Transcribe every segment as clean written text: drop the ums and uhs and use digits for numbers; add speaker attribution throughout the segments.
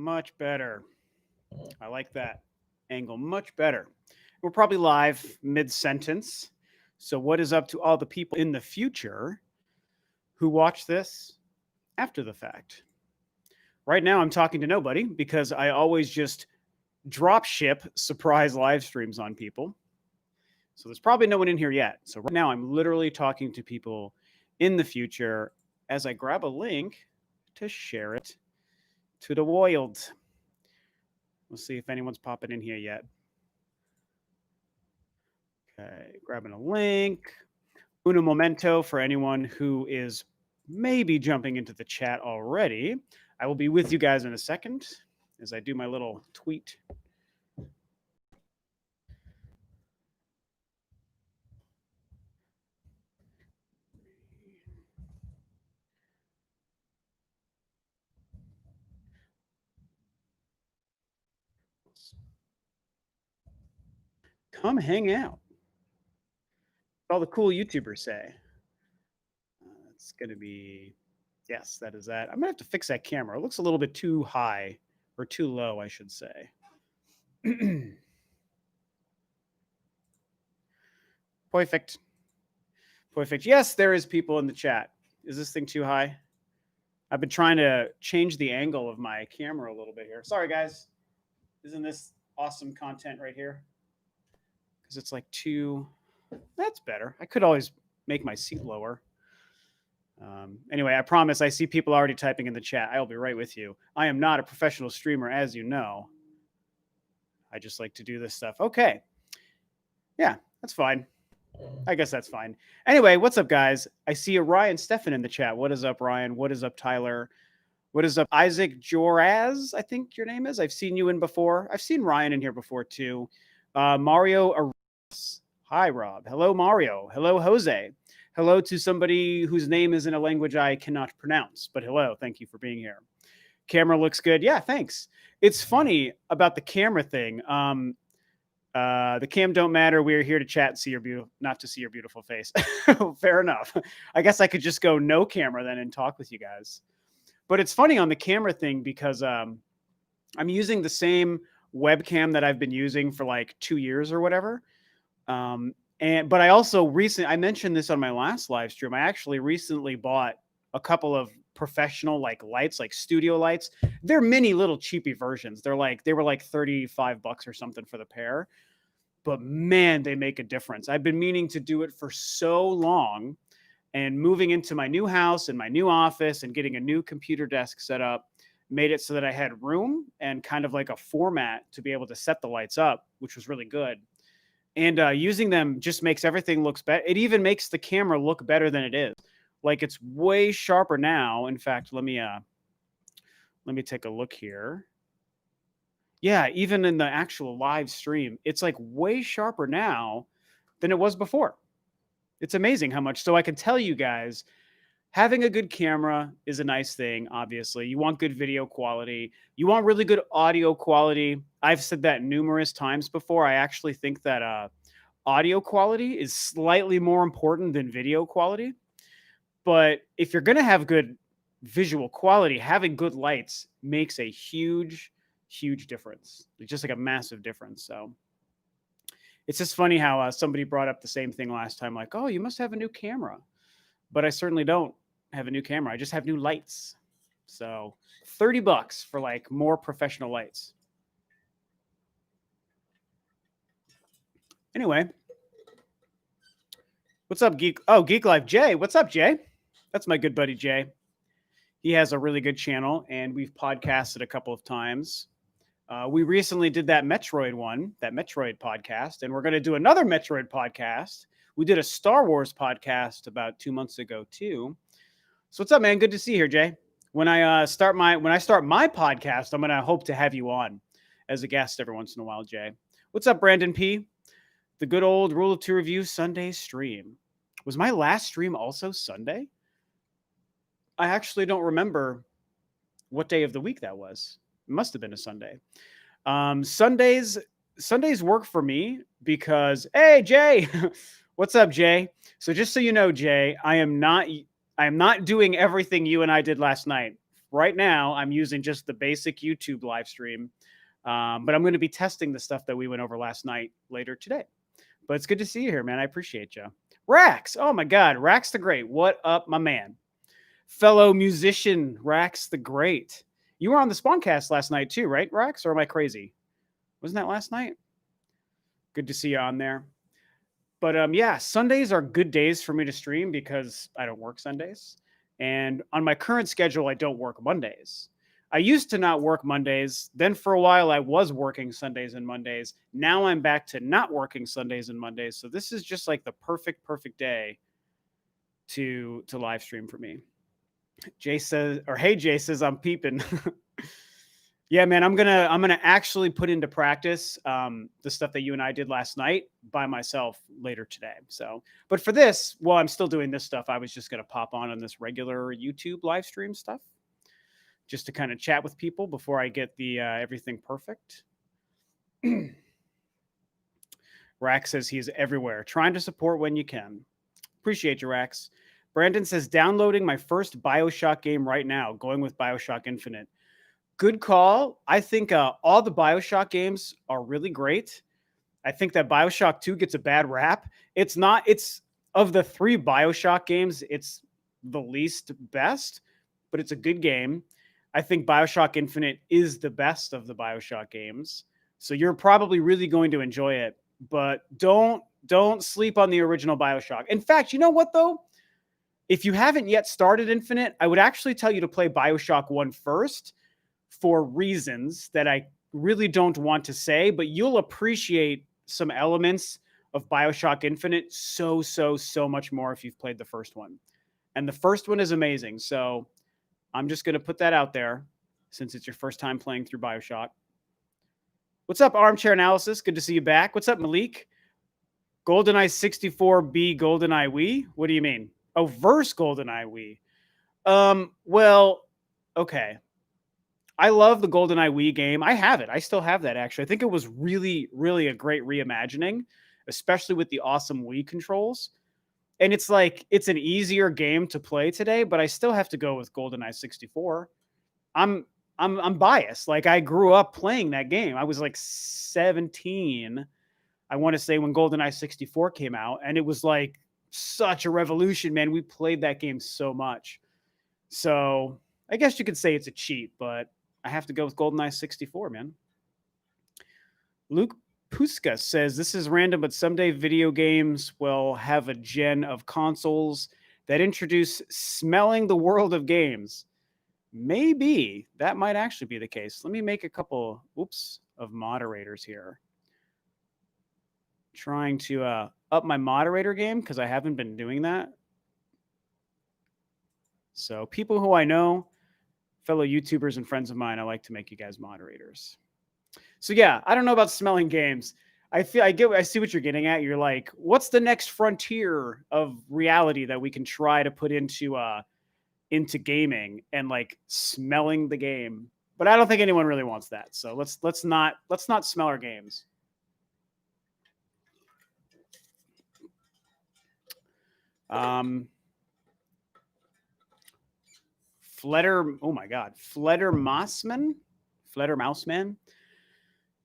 Speaker 1: Much better. I like that angle much better. We're probably live mid-sentence. So what is up to all the people in the future who watch this after the fact? Right now I'm talking to nobody because I always just drop ship surprise live streams on people. So there's probably no one in here yet. So right now I'm literally talking to people in the future as I grab a link to share it to the world. We'll see if anyone's popping in here yet. Okay, grabbing a link. Uno momento for anyone who is maybe jumping into the chat already. I will be with you guys in a second as I do my little tweet. Come hang out. What all the cool YouTubers say. It's going to be, yes, that is that. I'm going to have to fix that camera. It looks a little bit too high or too low, I should say. Perfect. Perfect. Yes, there is people in the chat. Is this thing too high? I've been trying to change the angle of my camera a little bit here. Sorry, guys. Isn't this awesome content right here? Because it's like too... That's better. I could always make my seat lower. Anyway, I promise I see people already typing in the chat. I'll be right with you. I am not a professional streamer, as you know. I just like to do this stuff. Okay. Yeah, that's fine. I guess that's fine. Anyway, what's up, guys? I see a Ryan Steffen in the chat. What is up, Ryan? What is up, Tyler? What is up, Isaac Joraz? I think your name is. I've seen you in before. I've seen Ryan in here before, too. Mario Aras. Hi, Rob. Hello, Mario. Hello, Jose. Hello to somebody whose name is in a language I cannot pronounce. But hello, thank you for being here. Camera looks good. Yeah, thanks. It's funny about the camera thing. The cam don't matter. We're here to chat and see your beautiful, not to see your beautiful face. Fair enough. I guess I could just go no camera then and talk with you guys. But it's funny on the camera thing because I'm using the same webcam that I've been using for like 2 years or whatever. But I also I mentioned this on my last live stream. I actually recently bought a couple of professional like lights, like studio lights. They're mini little cheapy versions. They were like $35 or something for the pair. But man, they make a difference. I've been meaning to do it for so long, and moving into my new house and my new office and getting a new computer desk set up made it so that I had room and kind of like a format to be able to set the lights up, which was really good. And using them just makes everything looks better. It even makes the camera look better than it is. Like it's way sharper now. In fact, let me take a look here. Yeah, even in the actual live stream, it's like way sharper now than it was before. It's amazing how much. So I can tell you guys, having a good camera is a nice thing, obviously. You want good video quality. You want really good audio quality. I've said that numerous times before. I actually think that audio quality is slightly more important than video quality. But if you're going to have good visual quality, having good lights makes a huge, huge difference. It's just like a massive difference. So it's just funny how somebody brought up the same thing last time. Like, oh, you must have a new camera. But I certainly don't have a new camera. I just have new lights. So $30 for like more professional lights. Anyway, what's up, Geek? Oh, Geek Life Jay. What's up, Jay? That's my good buddy Jay. He has a really good channel, and we've podcasted a couple of times. We recently did that Metroid podcast, and we're going to do another Metroid podcast. We did a Star Wars podcast about 2 months ago too. So what's up, man? Good to see you here, Jay. When I start my podcast, I'm going to hope to have you on as a guest every once in a while, Jay. What's up, Brandon P? The good old Rule of Two Review Sunday stream. Was my last stream also Sunday? I actually don't remember what day of the week that was. It must have been a Sunday. Sundays work for me because, hey, Jay, what's up, Jay? So just so you know, Jay, I am not doing everything you and I did last night. right now I'm using just the basic YouTube live stream. But I'm going to be testing the stuff that we went over last night later today. But it's good to see you here, man. I appreciate you. Rax. Oh my God. Rax the Great. What up, my man? Fellow musician Rax the Great. You were on the Spawncast last night too, right, Rax? Or am I crazy? Wasn't that last night? Good to see you on there. But yeah, Sundays are good days for me to stream because I don't work Sundays. And on my current schedule, I don't work Mondays. I used to not work Mondays. Then for a while, I was working Sundays and Mondays. Now I'm back to not working Sundays and Mondays. So this is just like the perfect day to live stream for me. Jay says, or hey, Jay says, I'm peeping. Yeah, man, I'm gonna actually put into practice the stuff that you and I did last night by myself later today. So, but for this, while I'm still doing this stuff, I was just gonna pop on this regular YouTube live stream stuff, just to kind of chat with people before I get the everything perfect. Rax says he's everywhere, trying to support when you can. Appreciate you, Rax. Brandon says downloading my first Bioshock game right now, going with Bioshock Infinite. Good call. I think all the Bioshock games are really great. I think that Bioshock 2 gets a bad rap. It's of the 3 Bioshock games, it's the least best, but it's a good game. I think Bioshock Infinite is the best of the Bioshock games. So you're probably really going to enjoy it, but don't sleep on the original Bioshock. In fact, you know what though? If you haven't yet started Infinite, I would actually tell you to play Bioshock 1 first, for reasons that I really don't want to say, but you'll appreciate some elements of Bioshock Infinite so much more if you've played the first one. And the first one is amazing. So I'm just going to put that out there since it's your first time playing through Bioshock. What's up, Armchair Analysis? Good to see you back. What's up, Malik? GoldenEye 64B GoldenEye Wii? What do you mean? Oh, verse GoldenEye Wii. Well, okay. I love the GoldenEye Wii game. I have it. I still have that, actually. I think it was really a great reimagining, especially with the awesome Wii controls. And it's like, it's an easier game to play today, but I still have to go with GoldenEye 64. I'm biased. Like, I grew up playing that game. I was like 17, I want to say, when GoldenEye 64 came out. And it was like such a revolution, man. We played that game so much. So I guess you could say it's a cheat, but I have to go with GoldenEye 64, man. Luke Puska says, this is random, but someday video games will have a gen of consoles that introduce smelling the world of games. Maybe that might actually be the case. Let me make a couple, of moderators here. Trying to up my moderator game because I haven't been doing that. So people who I know, fellow YouTubers and friends of mine, I like to make you guys moderators. So yeah, I don't know about smelling games. I see what you're getting at. You're like, what's the next frontier of reality that we can try to put into gaming, and like smelling the game? But I don't think anyone really wants that. So let's not smell our games. Fletter Mouseman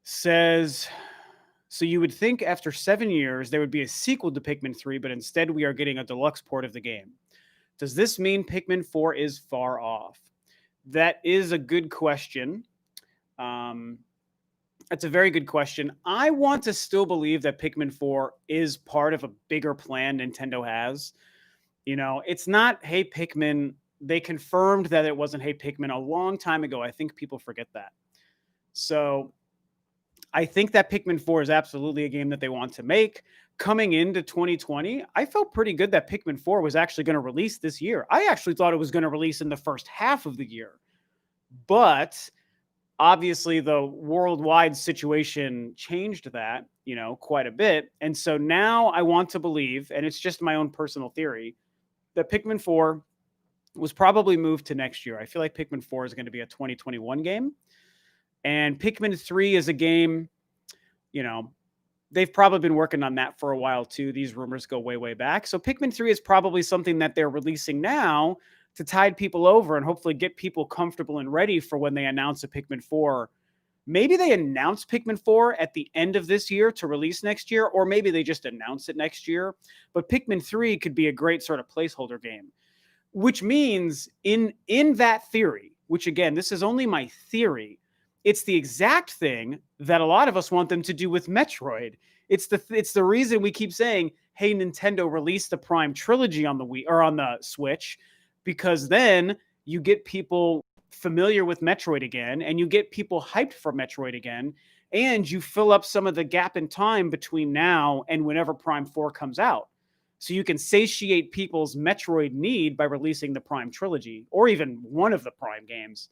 Speaker 1: says, so you would think after 7 years there would be a sequel to Pikmin 3, but instead we are getting a deluxe port of the game. Does this mean Pikmin 4 is far off? That is a good question. That's a very good question. I want to still believe that Pikmin 4 is part of a bigger plan Nintendo has. You know, it's not, hey, Pikmin. They confirmed that it wasn't Hey Pikmin a long time ago. I think people forget that. So I think that Pikmin 4 is absolutely a game that they want to make. Coming into 2020, I felt pretty good that Pikmin 4 was actually going to release this year. I actually thought it was going to release in the first half of the year. But obviously the worldwide situation changed that, quite a bit. And so now I want to believe, and it's just my own personal theory, that Pikmin 4 was probably moved to next year. I feel like Pikmin 4 is going to be a 2021 game. And Pikmin 3 is a game, they've probably been working on that for a while too. These rumors go way back. So Pikmin 3 is probably something that they're releasing now to tide people over and hopefully get people comfortable and ready for when they announce a Pikmin 4. Maybe they announce Pikmin 4 at the end of this year to release next year, or maybe they just announce it next year. But Pikmin 3 could be a great sort of placeholder game, which means in that theory, which again, this is only my theory, it's the exact thing that a lot of us want them to do with Metroid. It's the reason we keep saying, hey, Nintendo, release the Prime Trilogy on the Wii or on the Switch, because then you get people familiar with Metroid again, and you get people hyped for Metroid again, and you fill up some of the gap in time between now and whenever Prime 4 comes out. So you can satiate people's Metroid need by releasing the Prime Trilogy, or even one of the Prime games.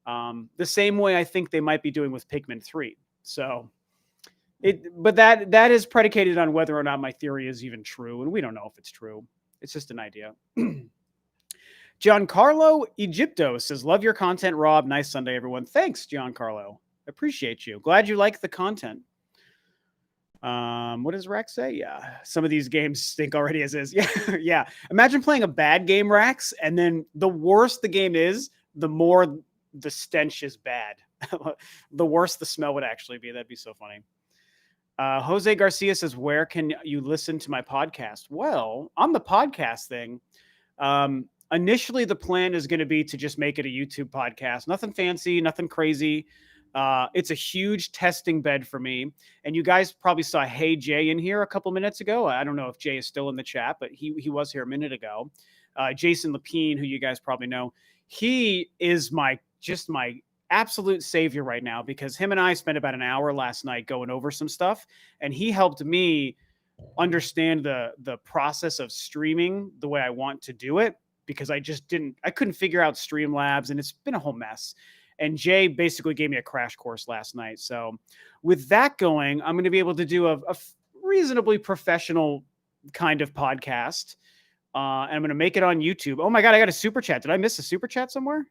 Speaker 1: The same way I think they might be doing with Pikmin 3. So, but that is predicated on whether or not my theory is even true, and we don't know if it's true. It's just an idea. Giancarlo Egypto says, love your content, Rob. Nice Sunday, everyone. Thanks, Giancarlo. Appreciate you. Glad you like the content. What does Rex say? Yeah, some of these games stink already as is. Yeah, yeah. Imagine playing a bad game, Rex, and then the worse the game is, the more the stench is bad. The worse the smell would actually be. That'd be so funny. Jose Garcia says, where can you listen to my podcast? Well, on the podcast thing, initially the plan is going to be to just make it a YouTube podcast. Nothing fancy, nothing crazy. It's a huge testing bed for me. And you guys probably saw Hey Jay in here a couple minutes ago. I don't know if Jay is still in the chat, but he was here a minute ago. Jason Lapine, who you guys probably know, he is my absolute savior right now, because him and I spent about an hour last night going over some stuff, and he helped me understand the process of streaming the way I want to do it, because I couldn't figure out Streamlabs, and it's been a whole mess. And Jay basically gave me a crash course last night. So with that going, I'm going to be able to do a reasonably professional kind of podcast. And I'm going to make it on YouTube. Oh my God, I got a super chat. Did I miss a super chat somewhere?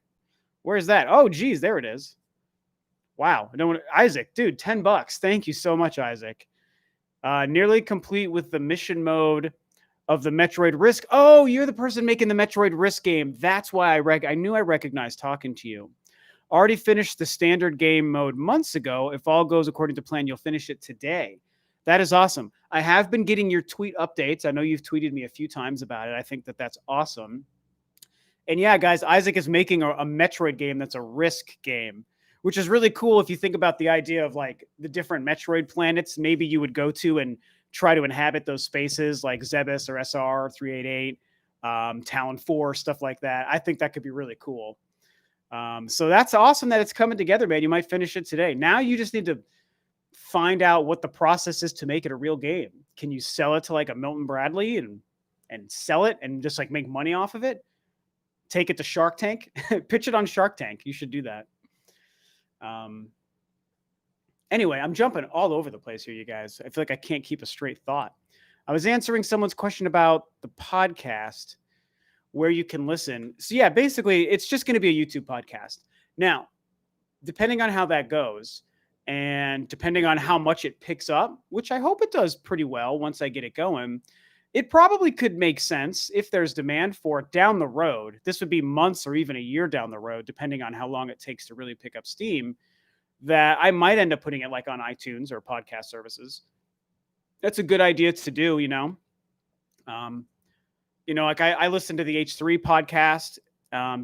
Speaker 1: Where is that? Oh, geez, there it is. Wow. Isaac, dude, $10. Thank you so much, Isaac. Nearly complete with the mission mode of the Metroid Risk. Oh, you're the person making the Metroid Risk game. That's why I knew I recognized talking to you. Already finished the standard game mode months ago. If all goes according to plan, you'll finish it today. That is awesome. I have been getting your tweet updates. I know you've tweeted me a few times about it. I think that's awesome. And yeah, guys, Isaac is making a Metroid game that's a Risk game, which is really cool if you think about the idea of like the different Metroid planets maybe you would go to and try to inhabit those spaces, like Zebes or SR 388, Talon 4, stuff like that. I think that could be really cool. So that's awesome that it's coming together, man. You might finish it today. Now you just need to find out what the process is to make it a real game. Can you sell it to like a Milton Bradley and sell it and just like make money off of it? Take it to Shark Tank, pitch it on Shark Tank. You should do that. Anyway, I'm jumping all over the place here, you guys. I feel like I can't keep a straight thought. I was answering someone's question about the podcast where you can listen. So yeah, basically it's just going to be a YouTube podcast. Now, depending on how that goes and depending on how much it picks up, which I hope it does pretty well once I get it going, it probably could make sense if there's demand for it down the road. This would be months or even a year down the road, depending on how long it takes to really pick up steam, that I might end up putting it like on iTunes or podcast services. That's a good idea to do, you know. Like I listened to the H3 podcast.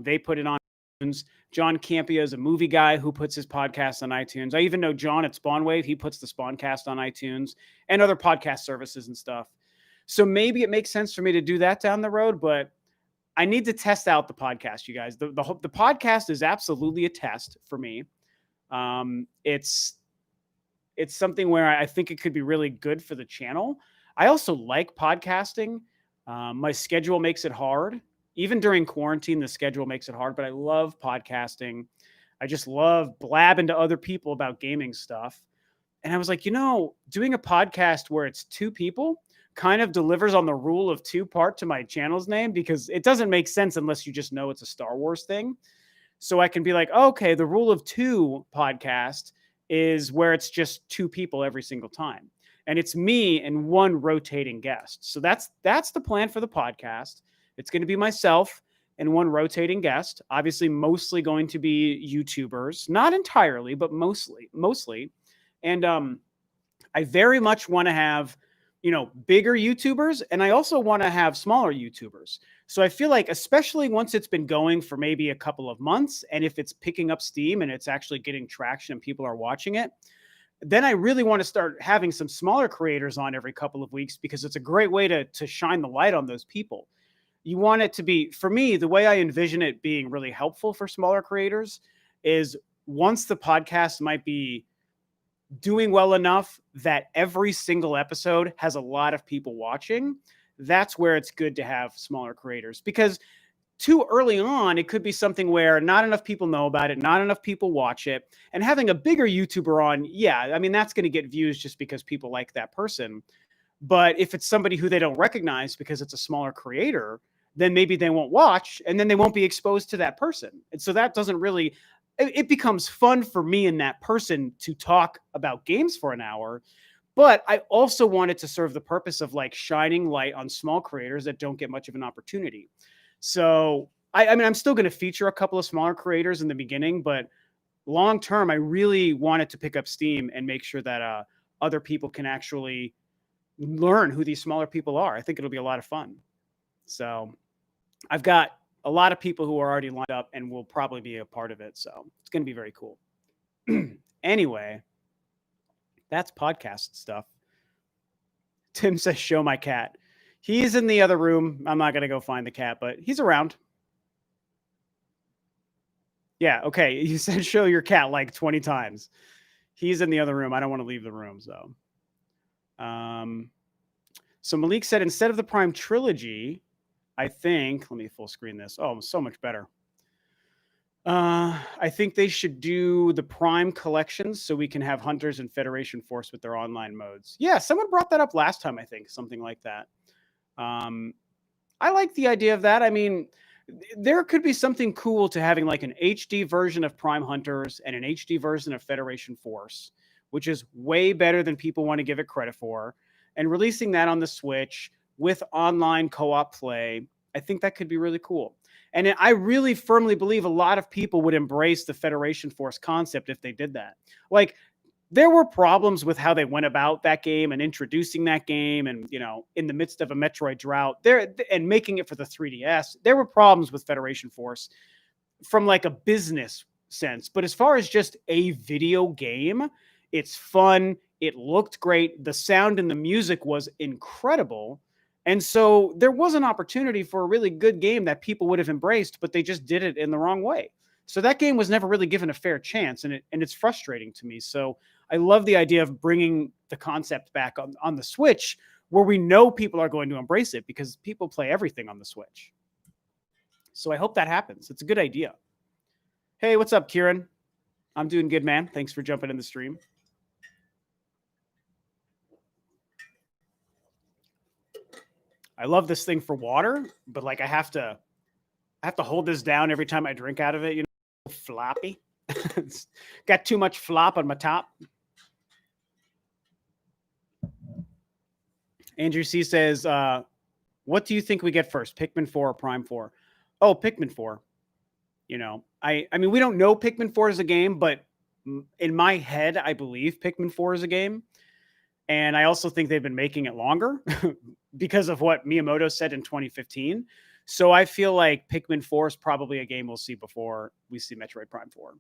Speaker 1: They put it on iTunes. John Campia is a movie guy who puts his podcast on iTunes. I even know John at Spawnwave. He puts the Spawncast on iTunes and other podcast services and stuff. So maybe it makes sense for me to do that down the road, but I need to test out the podcast, you guys. The podcast is absolutely a test for me. It's something where I think it could be really good for the channel. I also like podcasting. My schedule makes it hard. Even during quarantine, the schedule makes it hard, but I love podcasting. I just love blabbing to other people about gaming stuff. And I was like, doing a podcast where it's two people kind of delivers on the rule of two part to my channel's name, because it doesn't make sense unless you just know it's a Star Wars thing. So I can be like, okay, the rule of two podcast is where it's just two people every single time. And it's me and one rotating guest. So that's the plan for the podcast. It's going to be myself and one rotating guest. Obviously, mostly going to be YouTubers, not entirely, but mostly. And I very much want to have, bigger YouTubers, and I also want to have smaller YouTubers. So I feel like, especially once it's been going for maybe a couple of months, and if it's picking up steam and it's actually getting traction and people are watching it, then I really want to start having some smaller creators on every couple of weeks, because it's a great way to shine the light on those people. You want it to be, for me, the way I envision it being really helpful for smaller creators is, once the podcast might be doing well enough that every single episode has a lot of people watching, that's where it's good to have smaller creators. Because too early on, it could be something where not enough people know about it, not enough people watch it. And having a bigger YouTuber on, yeah, I mean, that's going to get views just because people like that person. But if it's somebody who they don't recognize because it's a smaller creator, then maybe they won't watch, and then they won't be exposed to that person. And so that doesn't really, it becomes fun for me and that person to talk about games for an hour. But I also wanted to serve the purpose of like shining light on small creators that don't get much of an opportunity. So I mean, I'm still going to feature a couple of smaller creators in the beginning, but long term, I really wanted to pick up steam and make sure that other people can actually learn who these smaller people are. I think it'll be a lot of fun. So I've got a lot of people who are already lined up and will probably be a part of it. So it's going to be very cool. Anyway, that's podcast stuff. Tim says, show my cat. He's in the other room. I'm not going to go find the cat, but he's around. Yeah, okay. You said show your cat like 20 times. He's in the other room. I don't want to leave the room, so. So Malik said, instead of the Prime Trilogy, I think, let me full screen this. Oh, so much better. I think they should do the Prime collections so we can have Hunters and Federation Force with their online modes. Yeah, someone brought that up last time, I think, something like that. I like the idea of that. I mean, there could be something cool to having like an HD version of Prime Hunters and an HD version of Federation Force, which is way better than people want to give it credit for. And releasing that on the Switch with online co-op play, I think that could be really cool. And I really firmly believe a lot of people would embrace the Federation Force concept if they did that. Like, there were problems with how they went about that game and introducing that game, and, in the midst of a Metroid drought there and making it for the 3DS, there were problems with Federation Force from like a business sense. But as far as just a video game, it's fun. It looked great. The sound and the music was incredible. And so there was an opportunity for a really good game that people would have embraced, but they just did it in the wrong way. So that game was never really given a fair chance, and it's frustrating to me. So I love the idea of bringing the concept back on the Switch, where we know people are going to embrace it because people play everything on the Switch. So I hope that happens. It's a good idea. Hey, what's up, Kieran? I'm doing good, man. Thanks for jumping in the stream. I love this thing for water, but like I have to hold this down every time I drink out of it. Floppy. It's got too much flop on my top. Andrew C says, what do you think we get first, Pikmin 4 or Prime 4? Oh, Pikmin 4. I mean, we don't know Pikmin 4 is a game, but in my head, I believe Pikmin 4 is a game. And I also think they've been making it longer because of what Miyamoto said in 2015. So I feel like Pikmin 4 is probably a game we'll see before we see Metroid Prime 4,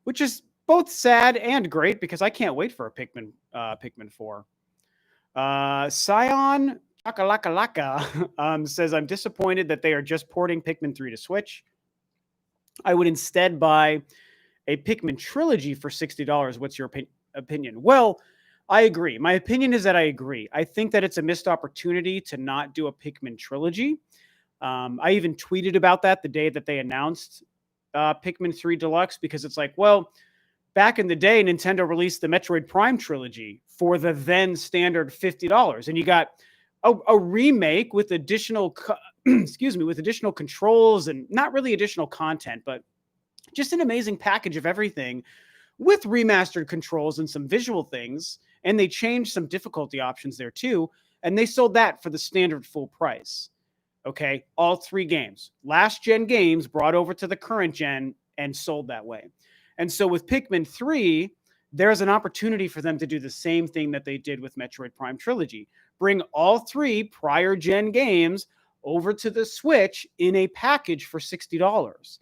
Speaker 1: which is both sad and great because I can't wait for a Pikmin 4. Scion Chakalaka says, I'm disappointed that they are just porting Pikmin 3 to Switch. I would instead buy a Pikmin trilogy for $60. What's your opinion? Well, I agree. My opinion is that I agree. I think that it's a missed opportunity to not do a Pikmin trilogy. I even tweeted about that the day that they announced Pikmin 3 Deluxe, because it's like, well, back in the day, Nintendo released the Metroid Prime trilogy for the then standard $50, and you got a remake with additional, with additional controls and not really additional content, but just an amazing package of everything with remastered controls and some visual things. And they changed some difficulty options there too, and they sold that for the standard full price. Okay, all 3 games, last gen games brought over to the current gen and sold that way. And so with Pikmin 3, there's an opportunity for them to do the same thing that they did with Metroid Prime Trilogy. Bring all 3 prior gen games over to the Switch in a package for $60.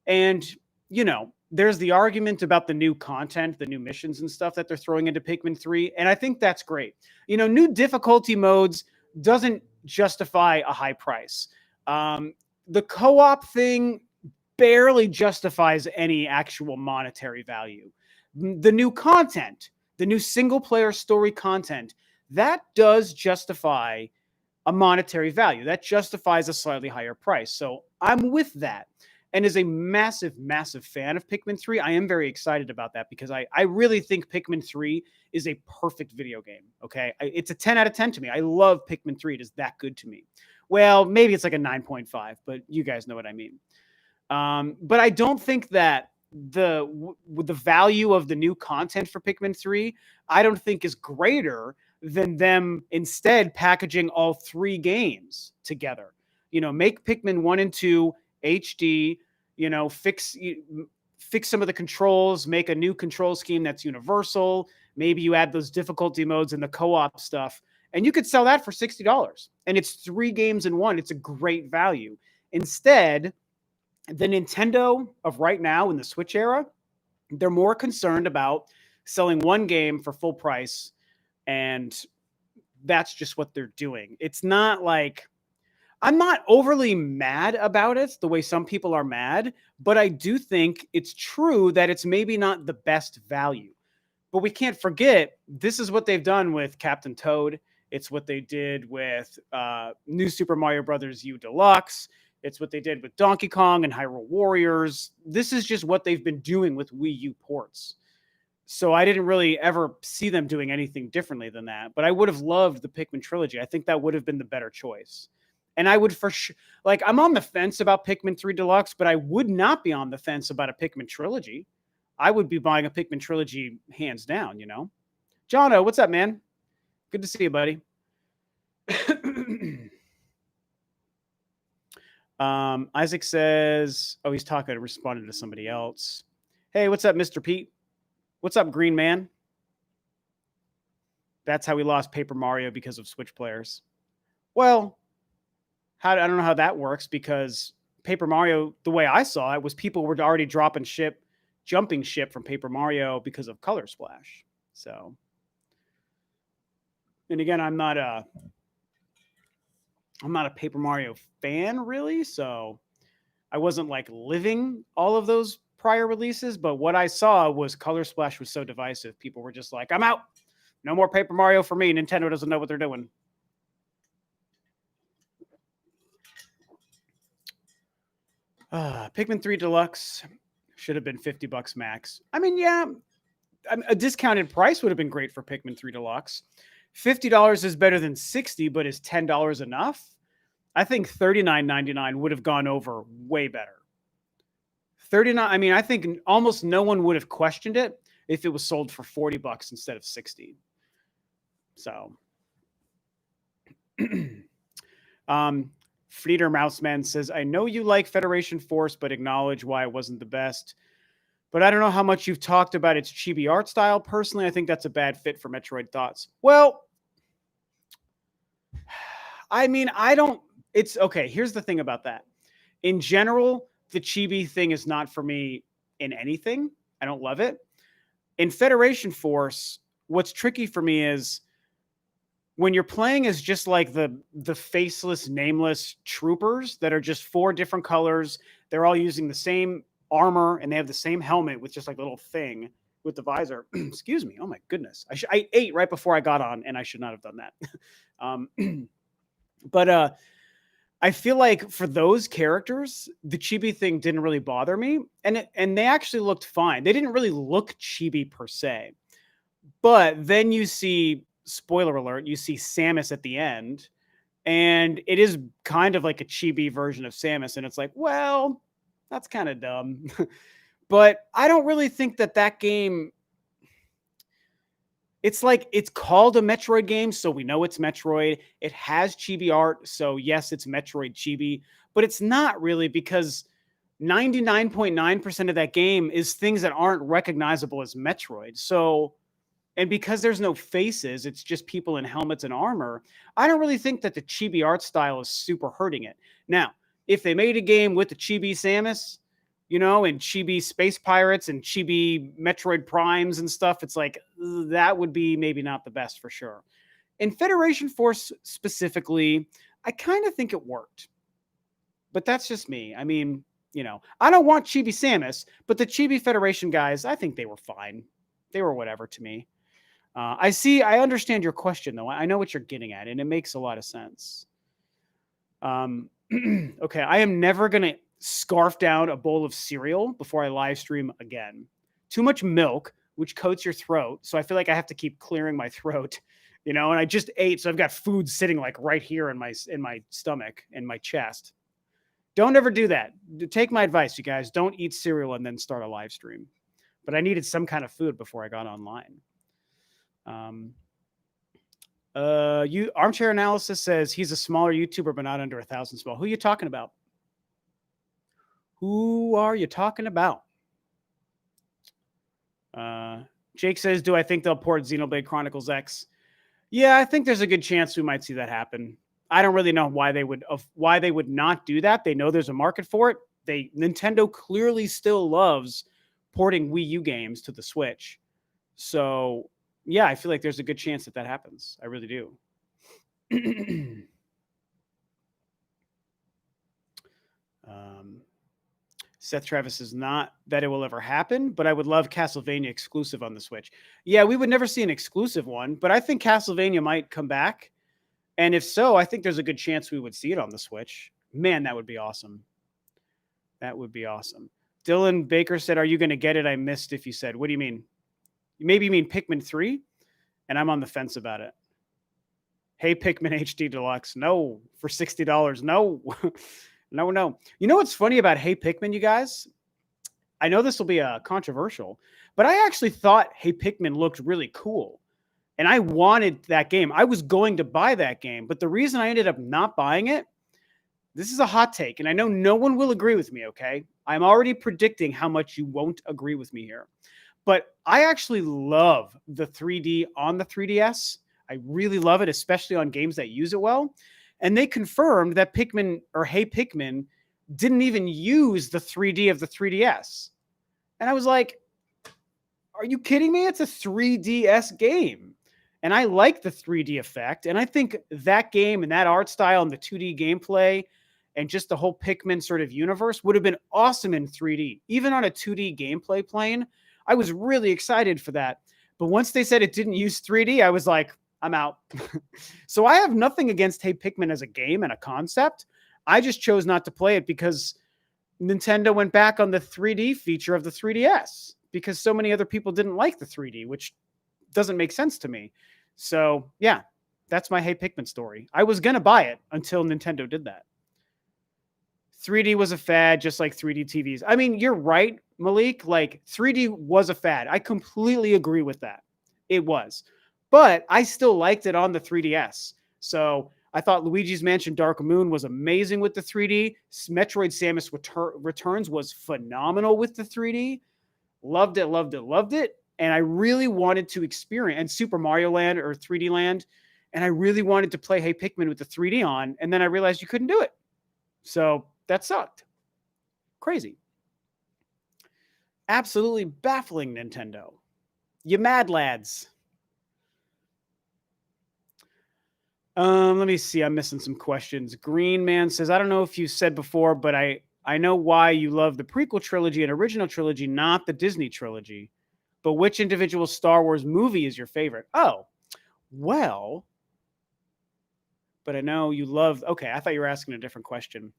Speaker 1: And, you know, there's the argument about the new content, the new missions and stuff that they're throwing into Pikmin 3. And I think that's great. You know, new difficulty modes doesn't justify a high price. The co-op thing barely justifies any actual monetary value. The new content, the new single player story content, that does justify a monetary value. That justifies a slightly higher price. So I'm with that. And as a massive, massive fan of Pikmin 3, I am very excited about that because I really think Pikmin 3 is a perfect video game, okay? It's a 10 out of 10 to me. I love Pikmin 3. It is that good to me. Well, maybe it's like a 9.5, but you guys know what I mean. But I don't think that the value of the new content for Pikmin 3, I don't think is greater than them instead packaging all 3 games together. You know, make Pikmin 1 and 2 HD, you know, fix some of the controls, make a new control scheme that's universal. Maybe you add those difficulty modes and the co-op stuff, and you could sell that for $60. And it's 3 games in 1. It's a great value. Instead, the Nintendo of right now in the Switch era, they're more concerned about selling 1 game for full price, and that's just what they're doing. It's not like, I'm not overly mad about it the way some people are mad, but I do think it's true that it's maybe not the best value. But we can't forget, this is what they've done with Captain Toad. It's what they did with New Super Mario Bros. U Deluxe. It's what they did with Donkey Kong and Hyrule Warriors. This is just what they've been doing with Wii U ports. So I didn't really ever see them doing anything differently than that. But I would have loved the Pikmin trilogy. I think that would have been the better choice. And I would for sure, like, I'm on the fence about Pikmin 3 Deluxe, but I would not be on the fence about a Pikmin trilogy. I would be buying a Pikmin trilogy hands down, you know? Jono, what's up, man? Good to see you, buddy. Isaac says, oh, he's responding to somebody else. Hey, what's up, Mr. Pete? What's up, Green Man? That's how we lost Paper Mario because of Switch players. Well, I don't know how that works, because Paper Mario, the way I saw it, was people were already jumping ship from Paper Mario because of Color Splash. So, and again, I'm not a Paper Mario fan, really, so I wasn't like living all of those prior releases, but what I saw was Color Splash was so divisive. People were just like, I'm out. No more Paper Mario for me. Nintendo doesn't know what they're doing. Pikmin 3 Deluxe should have been $50 max. I mean, yeah, a discounted price would have been great for Pikmin 3 Deluxe. $50 is better than $60, but is $10 enough? I think $39.99 would have gone over way better. $39. I mean, I think almost no one would have questioned it if it was sold for $40 instead of $60. So, Frieder Mouseman says, I know you like Federation Force, but acknowledge why it wasn't the best. But I don't know how much you've talked about its chibi art style. Personally, I think that's a bad fit for Metroid thoughts. Well, I mean, it's okay. Here's the thing about that. In general, the chibi thing is not for me in anything. I don't love it. In Federation Force, what's tricky for me is when you're playing as just like the faceless, nameless troopers that are just 4 different colors. They're all using the same armor and they have the same helmet with just like a little thing with the visor. Excuse me. Oh my goodness. I ate right before I got on, and I should not have done that. But I feel like for those characters, the chibi thing didn't really bother me, and they actually looked fine. They didn't really look chibi per se, but then you see, spoiler alert, you see Samus at the end, and it is kind of like a chibi version of Samus, and it's like, well, that's kind of dumb. But I don't really think that game, It's like it's called a Metroid game, so we know it's Metroid. It has chibi art, so yes, it's Metroid chibi, but it's not really because 99.9% of that game is things that aren't recognizable as Metroid. So, and because there's no faces, it's just people in helmets and armor. I don't really think that the chibi art style is super hurting it. Now, if they made a game with the chibi Samus, and chibi space pirates and chibi Metroid Primes and stuff, it's like that would be maybe not the best for sure. In Federation Force specifically, I kind of think it worked. But that's just me. I mean, I don't want chibi Samus, but the chibi Federation guys, I think they were fine. They were whatever to me. I understand your question, though. I know what you're getting at, and it makes a lot of sense. Okay, I am never going to scarf down a bowl of cereal before I live stream again. Too much milk, which coats your throat, so I feel like I have to keep clearing my throat, and I just ate, so I've got food sitting like right here in my stomach, in my chest. Don't ever do that. Take my advice, you guys. Don't eat cereal and then start a live stream. But I needed some kind of food before I got online. Armchair Analysis says he's a smaller YouTuber, but not under 1,000 small. Who are you talking about? Who are you talking about? Jake says, do I think they'll port Xenoblade Chronicles X? Yeah, I think there's a good chance we might see that happen. I don't really know why they would not do that. They know there's a market for it. Nintendo clearly still loves porting Wii U games to the Switch. So, yeah, I feel like there's a good chance that happens. I really do. Seth Travis says not that it will ever happen, but I would love Castlevania exclusive on the Switch. Yeah, we would never see an exclusive one, but I think Castlevania might come back. And if so, I think there's a good chance we would see it on the Switch. Man, that would be awesome. That would be awesome. Dylan Baker said, are you going to get it? I missed if you said. What do you mean? Maybe you mean Pikmin 3? And I'm on the fence about it. Hey, Pikmin HD Deluxe. No. For $60. No. No. You know what's funny about Hey Pikmin, you guys? I know this will be controversial, but I actually thought Hey Pikmin looked really cool. And I wanted that game. I was going to buy that game. But the reason I ended up not buying it, this is a hot take. And I know no one will agree with me, okay? I'm already predicting how much you won't agree with me here. But I actually love the 3D on the 3DS. I really love it, especially on games that use it well. And they confirmed that Pikmin, or Hey Pikmin, didn't even use the 3D of the 3DS. And I was like, are you kidding me? It's a 3DS game. And I like the 3D effect. And I think that game and that art style and the 2D gameplay and just the whole Pikmin sort of universe would have been awesome in 3D. Even on a 2D gameplay plane, I was really excited for that. But once they said it didn't use 3D, I was like, I'm out. So I have nothing against Hey Pikmin as a game and a concept. I just chose not to play it because Nintendo went back on the 3D feature of the 3DS because so many other people didn't like the 3D, which doesn't make sense to me. So yeah, that's my Hey Pikmin story. I was going to buy it until Nintendo did that. 3D was a fad, just like 3D TVs. I mean, you're right, Malik. Like 3D was a fad. I completely agree with that. It was. But I still liked it on the 3DS. So I thought Luigi's Mansion Dark Moon was amazing with the 3D. Metroid Samus Returns was phenomenal with the 3D. Loved it. And I really wanted to experience, and Super Mario Land or 3D Land, and I really wanted to play Hey Pikmin with the 3D on, and then I realized you couldn't do it. So that sucked. Crazy. Absolutely baffling, Nintendo. You mad lads. Let me see. I'm missing some questions. Green Man says, I don't know if you said before, but I know why you love the prequel trilogy and original trilogy, not the Disney trilogy. But which individual Star Wars movie is your favorite? Oh, well, but I know you love. Okay, I thought you were asking a different question.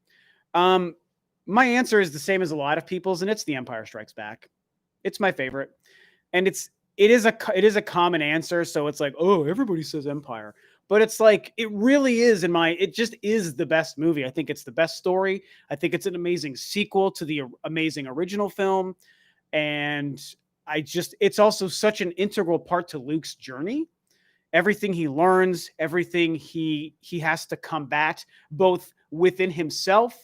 Speaker 1: My answer is the same as a lot of people's, and it's The Empire Strikes Back. It's my favorite, and it is a common answer. So it's like, oh, everybody says Empire, but it's like it really is it just is the best movie. I think it's the best story. I think it's an amazing sequel to the amazing original film, and it's also such an integral part to Luke's journey. Everything he learns, everything he has to combat, both within himself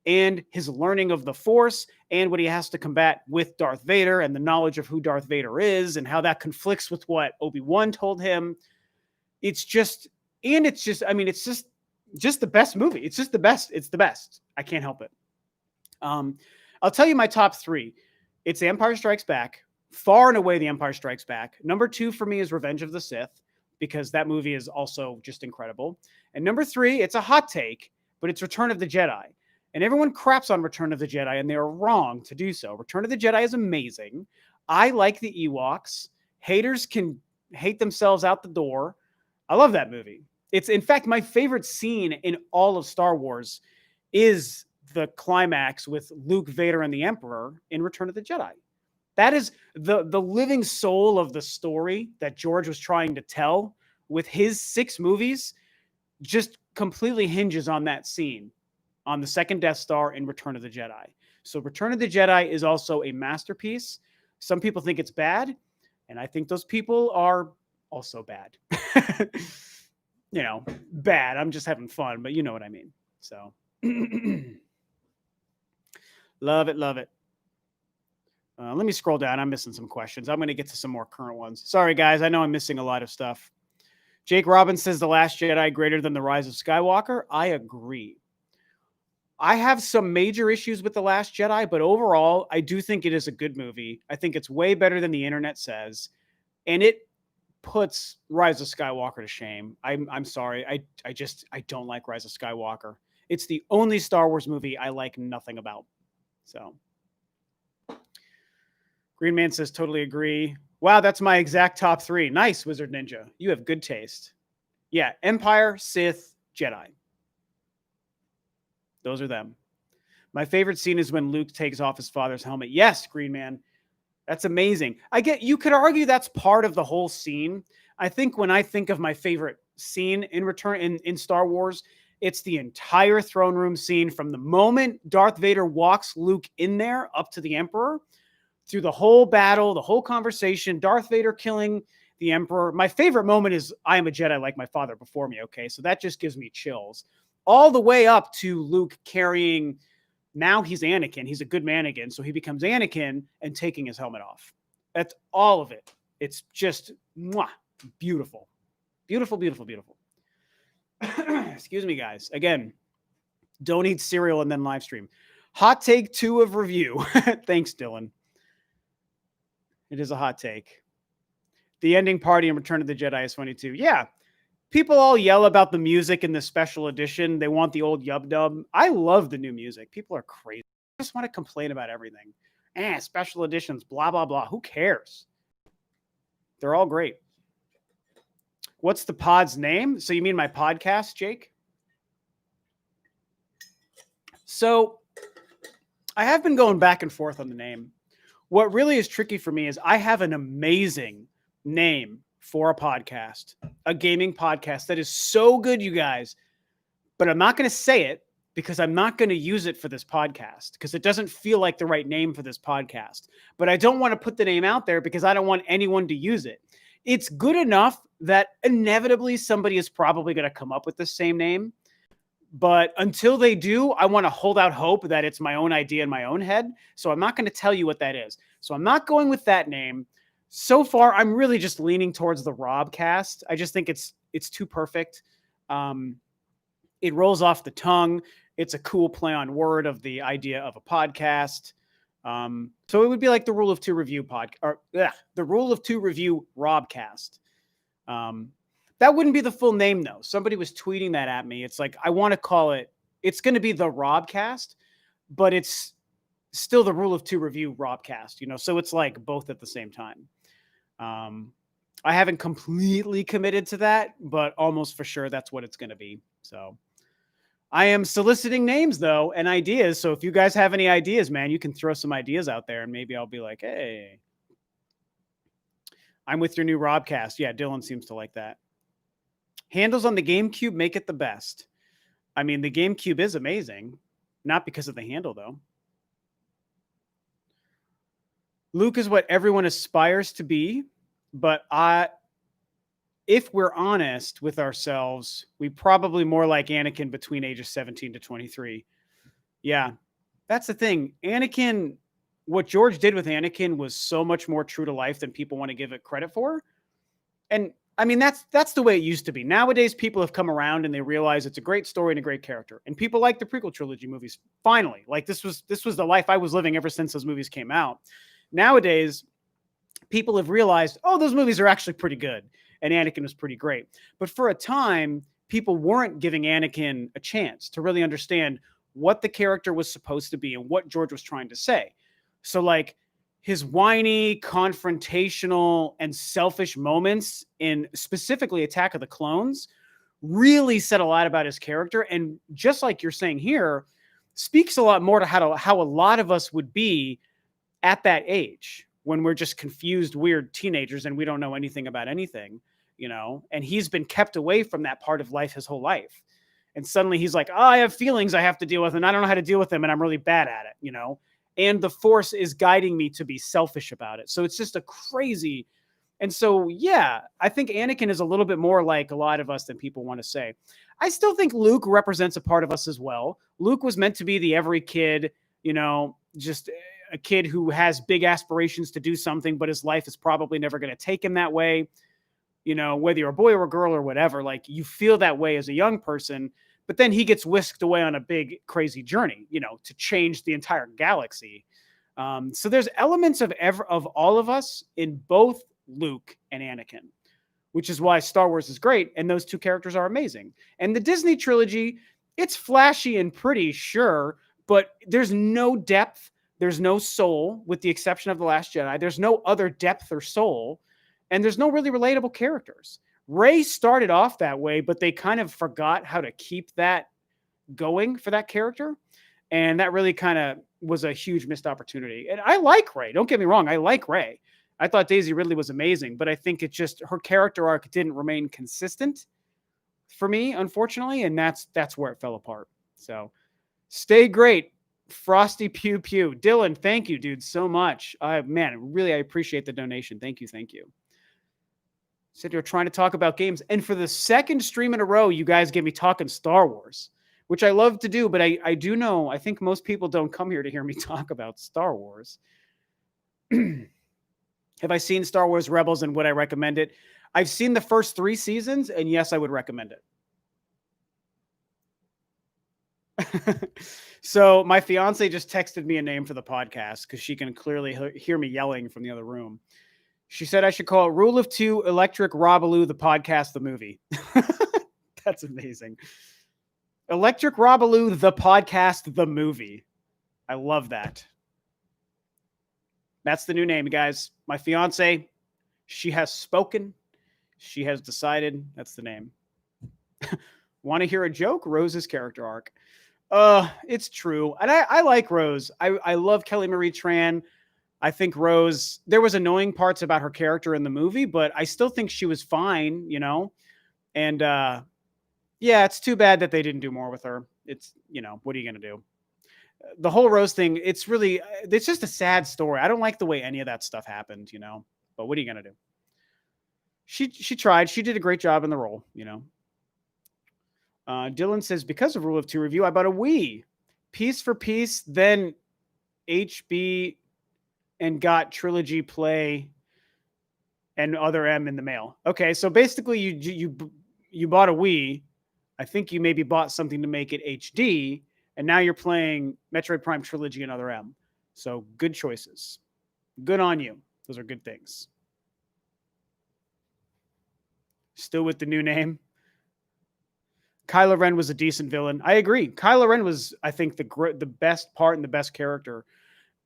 Speaker 1: and his learning of the Force, and what he has to combat with Darth Vader and the knowledge of who Darth Vader is and how that conflicts with what Obi-Wan told him. It's just the best movie. It's just the best. It's the best. I can't help it. I'll tell you my top 3. It's The Empire Strikes Back. Far and away The Empire Strikes Back. Number 2 for me is Revenge of the Sith, because that movie is also just incredible. And number 3, it's a hot take, but it's Return of the Jedi. And everyone craps on Return of the Jedi, and they're wrong to do so. Return of the Jedi is amazing. I like the Ewoks. Haters can hate themselves out the door. I love that movie. It's, in fact, my favorite scene in all of Star Wars is the climax with Luke, Vader, and the Emperor in Return of the Jedi. That is the living soul of the story that George was trying to tell with his 6 movies. Just completely hinges on that scene on the second Death Star in Return of the Jedi. So Return of the Jedi is also a masterpiece. Some people think it's bad, and I think those people are also bad. You know, bad. I'm just having fun, but you know what I mean. So love it, love it. Let me scroll down. I'm missing some questions. I'm going to get to some more current ones. Sorry, guys. I know I'm missing a lot of stuff. Jake Robbins says The Last Jedi greater than The Rise of Skywalker. I agree. I have some major issues with The Last Jedi, but overall, I do think it is a good movie. I think it's way better than the internet says, and it puts Rise of Skywalker to shame. I'm sorry. I don't like Rise of Skywalker. It's the only Star Wars movie I like nothing about. So Green Man says, totally agree. Wow, that's my exact top 3. Nice, Wizard Ninja. You have good taste. Yeah, Empire, Sith, Jedi. Those are them. My favorite scene is when Luke takes off his father's helmet. Yes, Green Man. That's amazing. You could argue that's part of the whole scene. I think when I think of my favorite scene in Star Wars, it's the entire throne room scene from the moment Darth Vader walks Luke in there up to the Emperor, through the whole battle, the whole conversation, Darth Vader killing the Emperor. My favorite moment is I am a Jedi like my father before me, okay? So that just gives me chills. All the way up to Luke carrying, now he's Anakin. He's a good man again, so he becomes Anakin and taking his helmet off. That's all of it. It's just beautiful. Beautiful, beautiful, beautiful. Excuse me, guys. Again, don't eat cereal and then live stream. Hot take 2 of review. Thanks, Dylan. It is a hot take. The ending party in Return of the Jedi is funny too. Yeah. People all yell about the music in the special edition. They want the old yub-dub. I love the new music. People are crazy. I just want to complain about everything. Special editions, blah, blah, blah. Who cares? They're all great. What's the pod's name? So you mean my podcast, Jake? So I have been going back and forth on the name. What really is tricky for me is I have an amazing name for a podcast, a gaming podcast that is so good, you guys, but I'm not going to say it because I'm not going to use it for this podcast because it doesn't feel like the right name for this podcast. But I don't want to put the name out there because I don't want anyone to use it. It's good enough that inevitably somebody is probably going to come up with the same name. But until they do, I want to hold out hope that it's my own idea in my own head. So I'm not going to tell you what that is. So I'm not going with that name. So far, I'm really just leaning towards the Robcast. I just think it's too perfect. It rolls off the tongue. It's a cool play on word of the idea of a podcast. So it would be like the Rule of Two Review the Rule of Two Review Robcast. That wouldn't be the full name, though. Somebody was tweeting that at me. It's like, I want to call it, it's going to be the Robcast, but it's still the Rule of Two Review Robcast, you know? So it's like both at the same time. I haven't completely committed to that, but almost for sure that's what it's going to be. So I am soliciting names, though, and ideas. So if you guys have any ideas, man, you can throw some ideas out there, and maybe I'll be like, hey, I'm with your new Robcast. Yeah, Dylan seems to like that. Handles on the GameCube make it the best. I mean, the GameCube is amazing. Not because of the handle, though. Luke is what everyone aspires to be, but if we're honest with ourselves, we probably more like Anakin between ages 17 to 23. Yeah, that's the thing. Anakin, what George did with Anakin was so much more true to life than people want to give it credit for. And I mean, that's the way it used to be. Nowadays, people have come around and they realize it's a great story and a great character. And people like the prequel trilogy movies. Finally, like this was the life I was living ever since those movies came out. Nowadays, people have realized, oh, those movies are actually pretty good. And Anakin was pretty great. But for a time, people weren't giving Anakin a chance to really understand what the character was supposed to be and what George was trying to say. So like his whiny, confrontational, and selfish moments in specifically Attack of the Clones really said a lot about his character. And just like you're saying here, speaks a lot more to how a lot of us would be at that age when we're just confused, weird teenagers and we don't know anything about anything, you know, and he's been kept away from that part of life his whole life. And suddenly he's like, oh, I have feelings I have to deal with and I don't know how to deal with them and I'm really bad at it, you know, and the Force is guiding me to be selfish about it. So it's just a crazy. And so, yeah, I think Anakin is a little bit more like a lot of us than people want to say. I still think Luke represents a part of us as well. Luke was meant to be the every kid, you know, just a kid who has big aspirations to do something, but his life is probably never going to take him that way. You know, whether you're a boy or a girl or whatever, like you feel that way as a young person, but then he gets whisked away on a big, crazy journey, you know, to change the entire galaxy. So there's elements of all of us in both Luke and Anakin, which is why Star Wars is great. And those two characters are amazing. And the Disney trilogy, it's flashy and pretty, sure, but there's no depth. There's no soul, with the exception of The Last Jedi. There's no other depth or soul, and there's no really relatable characters. Rey started off that way, but they kind of forgot how to keep that going for that character, and that really kind of was a huge missed opportunity. And I like Rey. Don't get me wrong. I like Rey. I thought Daisy Ridley was amazing, but I think it just her character arc didn't remain consistent for me, unfortunately, and that's where it fell apart. So stay great. Frosty Pew Pew. Dylan, thank you, dude, so much. Man, really, I appreciate the donation. Thank you. Thank you. Said you're trying to talk about games. And for the second stream in a row, you guys get me talking Star Wars, which I love to do, but I do know, I think most people don't come here to hear me talk about Star Wars. Have I seen Star Wars Rebels and would I recommend it? I've seen the first 3 seasons, and yes, I would recommend it. So my fiance just texted me a name for the podcast because she can clearly hear me yelling from the other room. She said I should call it Rule of Two Electric Robaloo, the podcast, the movie. That's amazing. Electric Robaloo, the podcast, the movie. I love that. That's the new name, guys. My fiance, she has spoken. She has decided. That's the name. Want to hear a joke? Rose's character arc. It's true. And I like Rose. I love Kelly Marie Tran. I think Rose, there was annoying parts about her character in the movie, but I still think she was fine, you know? And yeah, it's too bad that they didn't do more with her. It's, you know, what are you going to do? The whole Rose thing, it's just a sad story. I don't like the way any of that stuff happened, you know? But what are you going to do? She tried. She did a great job in the role, you know? Dylan says, because of Rule of Two review, I bought a Wii. Piece for piece, then HB and got Trilogy Play and other M in the mail. Okay, so basically you bought a Wii. I think you maybe bought something to make it HD, and now you're playing Metroid Prime Trilogy and other M. So good choices. Good on you. Those are good things. Still with the new name. Kylo Ren was a decent villain. I agree. Kylo Ren was, I think, the best part and the best character,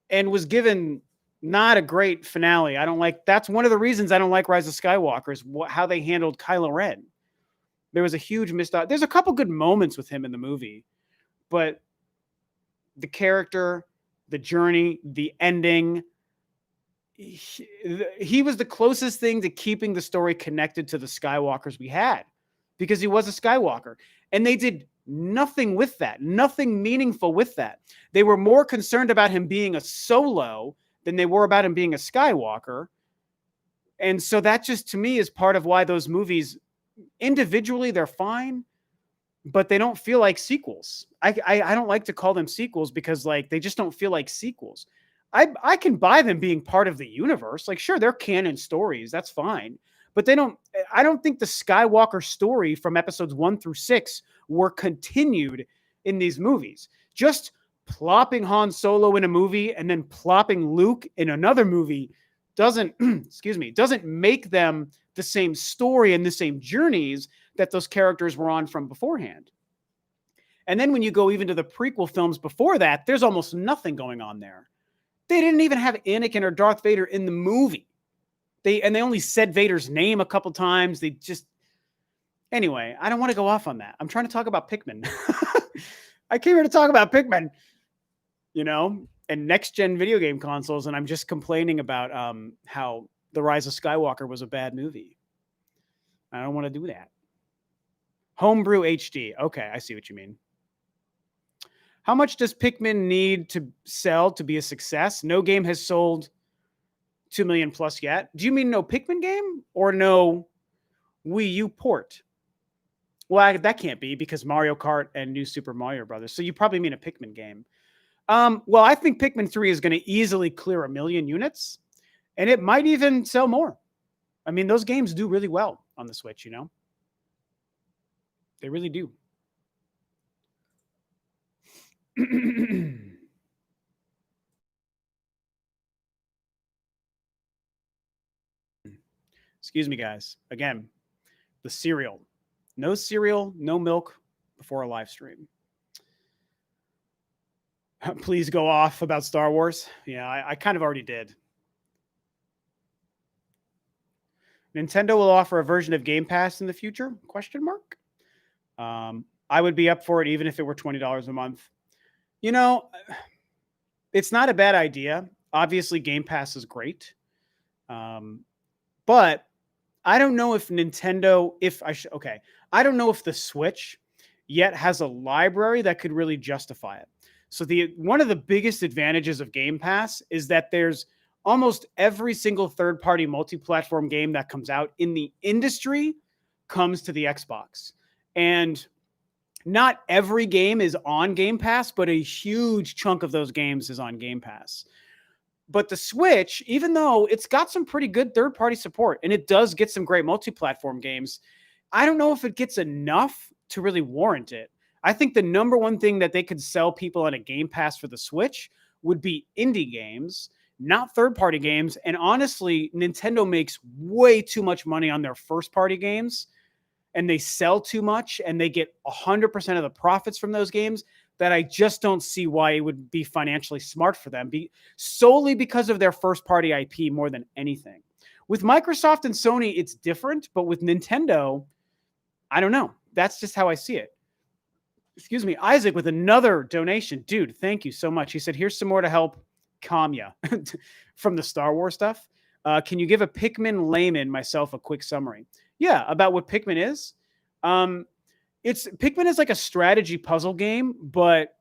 Speaker 1: and was given not a great finale. I don't like. That's one of the reasons I don't like Rise of Skywalker is how they handled Kylo Ren. There was a huge missed out. There's a couple good moments with him in the movie, but the character, the journey, the ending. He was the closest thing to keeping the story connected to the Skywalkers we had, because he was a Skywalker. And they did nothing with that, nothing meaningful with that. They were more concerned about him being a solo than they were about him being a Skywalker. And so that just, to me, is part of why those movies, individually, they're fine, but they don't feel like sequels. I don't like to call them sequels because, like, they just don't feel like sequels. I can buy them being part of the universe. Like, sure, they're canon stories. That's fine. But I don't think the Skywalker story from episodes 1 through 6 were continued in these movies. Just plopping Han Solo in a movie and then plopping Luke in another movie doesn't, doesn't make them the same story and the same journeys that those characters were on from beforehand. And then when you go even to the prequel films before that, there's almost nothing going on there. They didn't even have Anakin or Darth Vader in the movie. They only said Vader's name a couple times. Anyway, I don't want to go off on that. I'm trying to talk about Pikmin. I came here to talk about Pikmin, and next-gen video game consoles, and I'm just complaining about how The Rise of Skywalker was a bad movie. I don't want to do that. Homebrew HD. Okay, I see what you mean. How much does Pikmin need to sell to be a success? No game has sold 2 million plus yet. Do you mean no Pikmin game or no Wii U port? Well, that can't be because Mario Kart and New Super Mario Brothers. So you probably mean a Pikmin game. Well, I think Pikmin 3 is going to easily clear 1 million units, and it might even sell more. I mean, those games do really well on the Switch, They really do. Excuse me, guys. Again, the cereal. No cereal, no milk before a live stream. Please go off about Star Wars. Yeah, I kind of already did. Nintendo will offer a version of Game Pass in the future? ? I would be up for it even if it were $20 a month. It's not a bad idea. Obviously, Game Pass is great. But I don't know if Nintendo, I don't know if the Switch yet has a library that could really justify it. So one of the biggest advantages of Game Pass is that there's almost every single third-party multi-platform game that comes out in the industry comes to the Xbox. And not every game is on Game Pass, but a huge chunk of those games is on Game Pass. But the Switch, even though it's got some pretty good third-party support, and it does get some great multi-platform games, I don't know if it gets enough to really warrant it. I think the number one thing that they could sell people on a Game Pass for the Switch would be indie games, not third-party games. And honestly, Nintendo makes way too much money on their first-party games, and they sell too much, and they get 100% of the profits from those games, that I just don't see why it would be financially smart for them, solely because of their first-party IP more than anything. With Microsoft and Sony, it's different, but with Nintendo, I don't know. That's just how I see it. Excuse me, Isaac with another donation. Dude, thank you so much. He said, here's some more to help calm ya from the Star Wars stuff. Can you give a Pikmin layman myself a quick summary? Yeah, about what Pikmin is. Pikmin is like a strategy puzzle game, but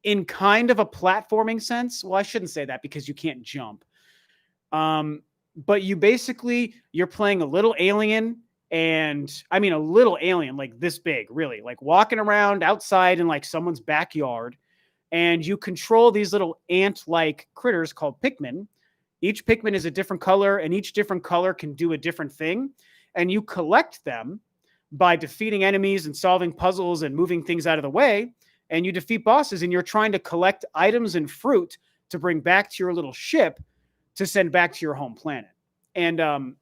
Speaker 1: in kind of a platforming sense. Well, I shouldn't say that because you can't jump. But you're playing a little alien, and I mean a little alien like this big, really, like walking around outside in like someone's backyard, and you control these little ant-like critters called Pikmin. Each Pikmin is a different color, and each different color can do a different thing, and you collect them by defeating enemies and solving puzzles and moving things out of the way, and you defeat bosses, and you're trying to collect items and fruit to bring back to your little ship to send back to your home planet. And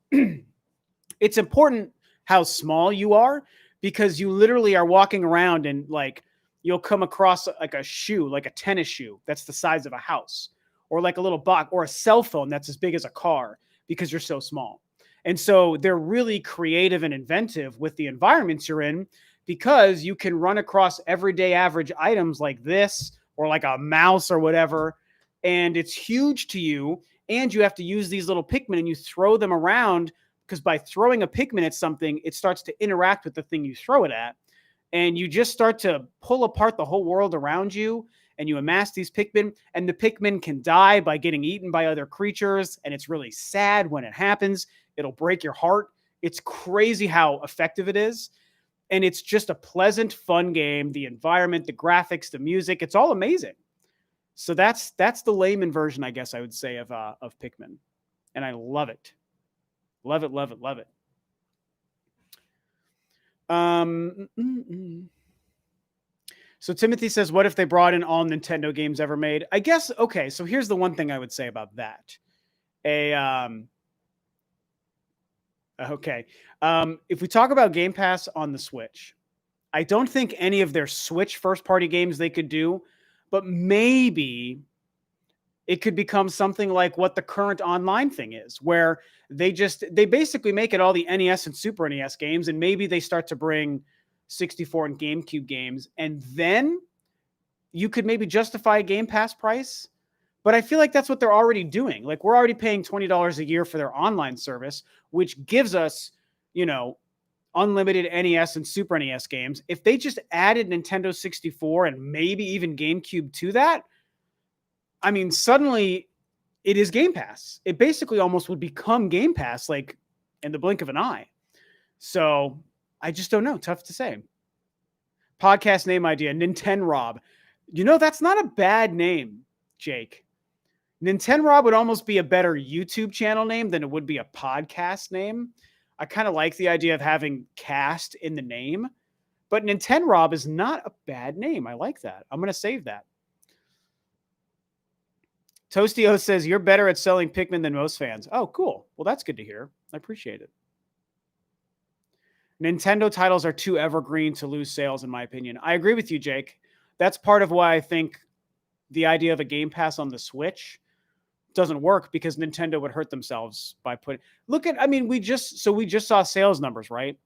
Speaker 1: it's important how small you are, because you literally are walking around and like you'll come across like a shoe, like a tennis shoe that's the size of a house, or like a little box, or a cell phone that's as big as a car, because you're so small. And so they're really creative and inventive with the environments you're in, because you can run across everyday average items like this, or like a mouse or whatever, and it's huge to you, and you have to use these little Pikmin, and you throw them around, because by throwing a Pikmin at something, it starts to interact with the thing you throw it at, and you just start to pull apart the whole world around you, and you amass these Pikmin, and the Pikmin can die by getting eaten by other creatures, and it's really sad when it happens. It'll break your heart. It's crazy how effective it is. And it's just a pleasant, fun game. The environment, the graphics, the music, it's all amazing. So that's the layman version, I guess I would say, of Pikmin. And I love it. Love it, love it, love it. So Timothy says, what if they brought in all Nintendo games ever made? I guess, okay, so here's the one thing I would say about that. If we talk about Game Pass on the Switch, I don't think any of their Switch first-party games they could do, but maybe it could become something like what the current online thing is, where they basically make it all the NES and Super NES games, and maybe they start to bring 64 and GameCube games, and then you could maybe justify a Game Pass price. But I feel like that's what they're already doing. Like, we're already paying $20 a year for their online service, which gives us, unlimited NES and Super NES games. If they just added Nintendo 64 and maybe even GameCube to that, I mean, suddenly it is Game Pass. It basically almost would become Game Pass, like, in the blink of an eye. So I just don't know. Tough to say. Podcast name idea, Nintenrob. That's not a bad name, Jake. Nintenrob would almost be a better YouTube channel name than it would be a podcast name. I kind of like the idea of having cast in the name, but Nintenrob is not a bad name. I like that. I'm going to save that. Toastio says, you're better at selling Pikmin than most fans. Oh, cool. Well, that's good to hear. I appreciate it. Nintendo titles are too evergreen to lose sales, in my opinion. I agree with you, Jake. That's part of why I think the idea of a Game Pass on the Switch doesn't work, because Nintendo would hurt themselves by we just saw sales numbers, right?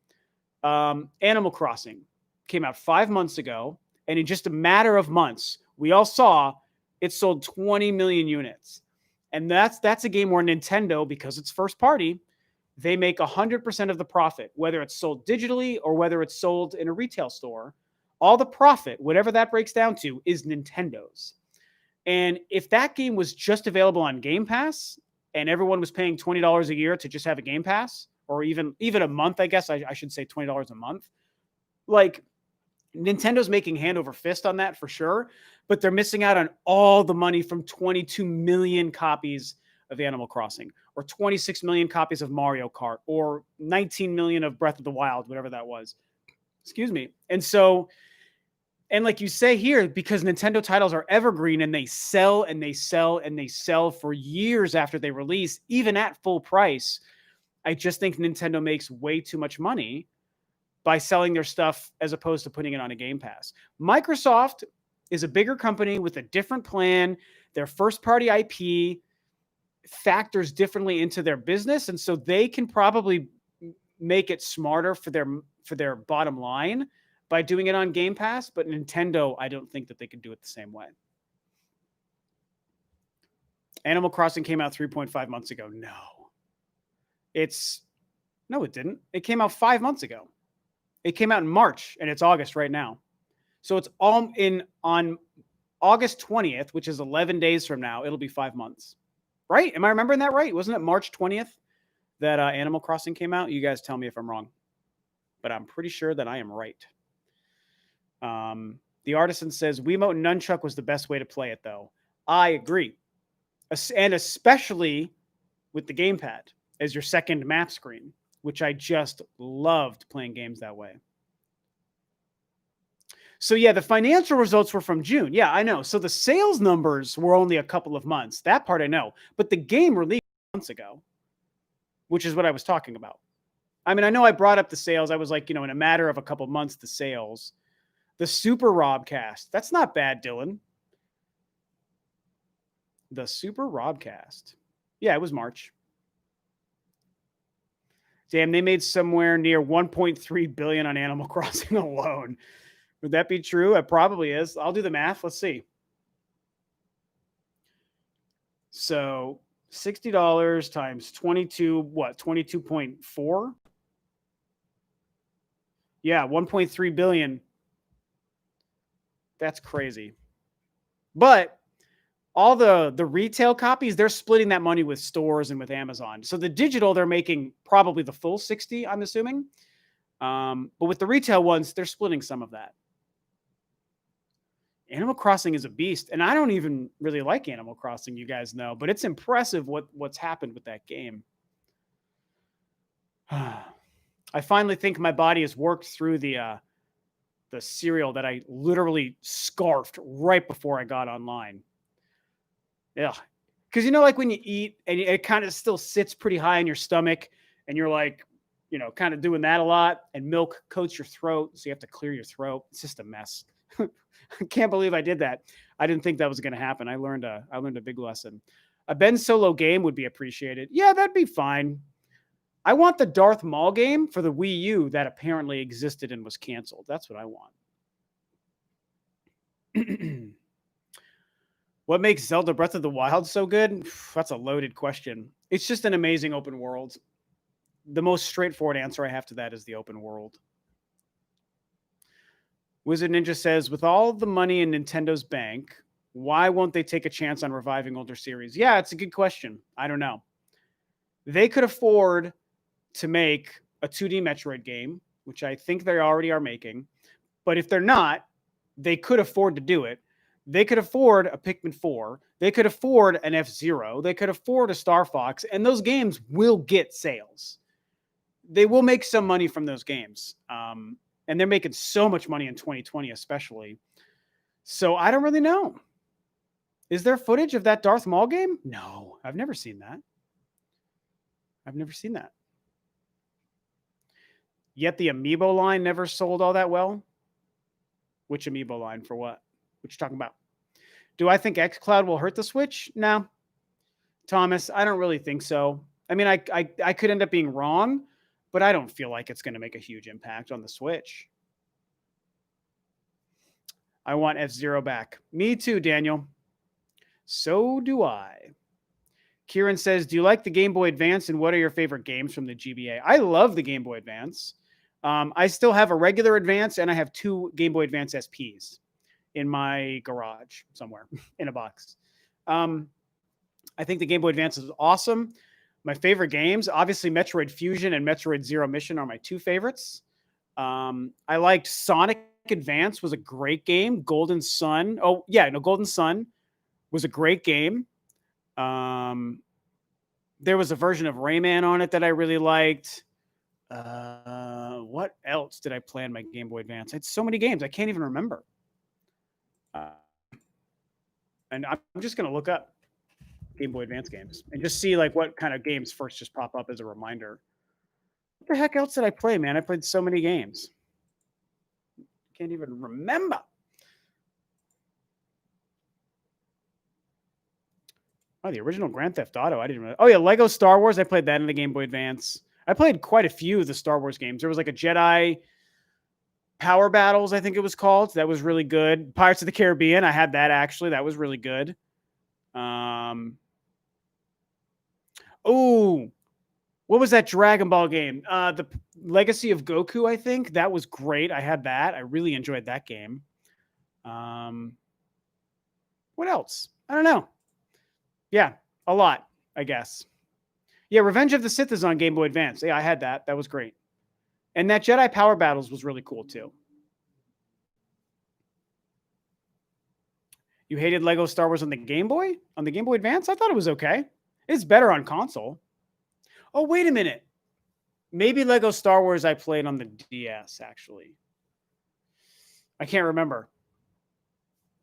Speaker 1: Animal Crossing came out 5 months ago, and in just a matter of months, we all saw it sold 20 million units. And that's a game where Nintendo, because it's first party, they make 100% of the profit, whether it's sold digitally or whether it's sold in a retail store. All the profit, whatever that breaks down to, is Nintendo's. And if that game was just available on Game Pass and everyone was paying $20 a year to just have a Game Pass, or even a month, I guess I should say $20 a month, like, Nintendo's making hand over fist on that for sure, but they're missing out on all the money from 22 million copies of Animal Crossing, or 26 million copies of Mario Kart, or 19 million of Breath of the Wild, whatever that was. Excuse me. And like you say here, because Nintendo titles are evergreen and they sell and they sell and they sell for years after they release, even at full price, I just think Nintendo makes way too much money by selling their stuff as opposed to putting it on a Game Pass. Microsoft is a bigger company with a different plan. Their first-party IP factors differently into their business, and so they can probably make it smarter for their bottom line by doing it on Game Pass, but Nintendo, I don't think that they could do it the same way. Animal Crossing came out 3.5 months ago. No, it didn't. It came out 5 months ago. It came out in March, and it's August right now. So it's all on August 20th, which is 11 days from now. It'll be 5 months. Right? Am I remembering that right? Wasn't it March 20th that Animal Crossing came out? You guys tell me if I'm wrong. But I'm pretty sure that I am right. The Artisan says, Wiimote Nunchuck was the best way to play it, though. I agree. And especially with the gamepad as your second map screen, which I just loved playing games that way. So yeah, the financial results were from June. Yeah, I know. So the sales numbers were only a couple of months. That part I know. But the game released months ago, which is what I was talking about. I mean, I know I brought up the sales. I was like, in a matter of a couple of months, the sales. The Super Robcast. That's not bad, Dylan. The Super Robcast. Yeah, it was March. Damn, they made somewhere near 1.3 billion on Animal Crossing alone. Would that be true? It probably is. I'll do the math. Let's see. So $60 times 22, what? 22.4? Yeah, 1.3 billion. That's crazy. But all the retail copies, they're splitting that money with stores and with Amazon. So the digital, they're making probably the full 60, I'm assuming. But with the retail ones, they're splitting some of that. Animal Crossing is a beast, and I don't even really like Animal Crossing, you guys know, but it's impressive what's happened with that game. I finally think my body has worked through the cereal that I literally scarfed right before I got online. Yeah, because like when you eat and it kind of still sits pretty high in your stomach, and you're like, kind of doing that a lot, and milk coats your throat, so you have to clear your throat. It's just a mess. I can't believe I did that. I didn't think that was going to happen. I learned a big lesson. A Ben Solo game would be appreciated. Yeah, that'd be fine. I want the Darth Maul game for the Wii U that apparently existed and was canceled. That's what I want. What makes Zelda Breath of the Wild so good? That's a loaded question. It's just an amazing open world. The most straightforward answer I have to that is the open world. Wizard Ninja says, with all the money in Nintendo's bank, why won't they take a chance on reviving older series? Yeah, it's a good question. I don't know. They could afford to make a 2D Metroid game, which I think they already are making. But if they're not, they could afford to do it. They could afford a Pikmin 4. They could afford an F-Zero. They could afford a Star Fox. And those games will get sales. They will make some money from those games. And they're making so much money in 2020, especially. So I don't really know. Is there footage of that Darth Maul game? No, I've never seen that. Yet the Amiibo line never sold all that well. Which Amiibo line for what? What you talking about? Do I think xCloud will hurt the Switch? No. Thomas, I don't really think so. I mean, I could end up being wrong, but I don't feel like it's going to make a huge impact on the Switch. I want F-Zero back. Me too, Daniel. So do I. Kieran says, do you like the Game Boy Advance, and what are your favorite games from the GBA? I love the Game Boy Advance. I still have a regular Advance, and I have 2 Game Boy Advance SPs in my garage somewhere in a box. I think the Game Boy Advance is awesome. My favorite games, obviously Metroid Fusion and Metroid Zero Mission are my 2 favorites. I liked Sonic Advance, was a great game. Golden Sun. Oh, yeah, no, Golden Sun was a great game. There was a version of Rayman on it that I really liked. What else did I play on my Game Boy Advance? I had so many games, I can't even remember. And I'm just going to look up Game Boy Advance games and just see like what kind of games first just pop up as a reminder. What the heck else did I play, man? I played so many games. Can't even remember. Oh, the original Grand Theft Auto. I didn't really. Oh, yeah, Lego Star Wars. I played that in the Game Boy Advance. I played quite a few of the Star Wars games. There was like a Jedi Power Battles, I think it was called. That was really good. Pirates of the Caribbean. I had that actually. That was really good. Oh, what was that Dragon Ball game? The Legacy of Goku, I think. That was great. I had that. I really enjoyed that game. What else? I don't know. Yeah, a lot, I guess. Yeah, Revenge of the Sith is on Game Boy Advance. Yeah, I had that. That was great. And that Jedi Power Battles was really cool, too. You hated Lego Star Wars on the Game Boy? On the Game Boy Advance? I thought it was okay. It's better on console. Oh, wait a minute. Maybe Lego Star Wars I played on the DS, actually. I can't remember.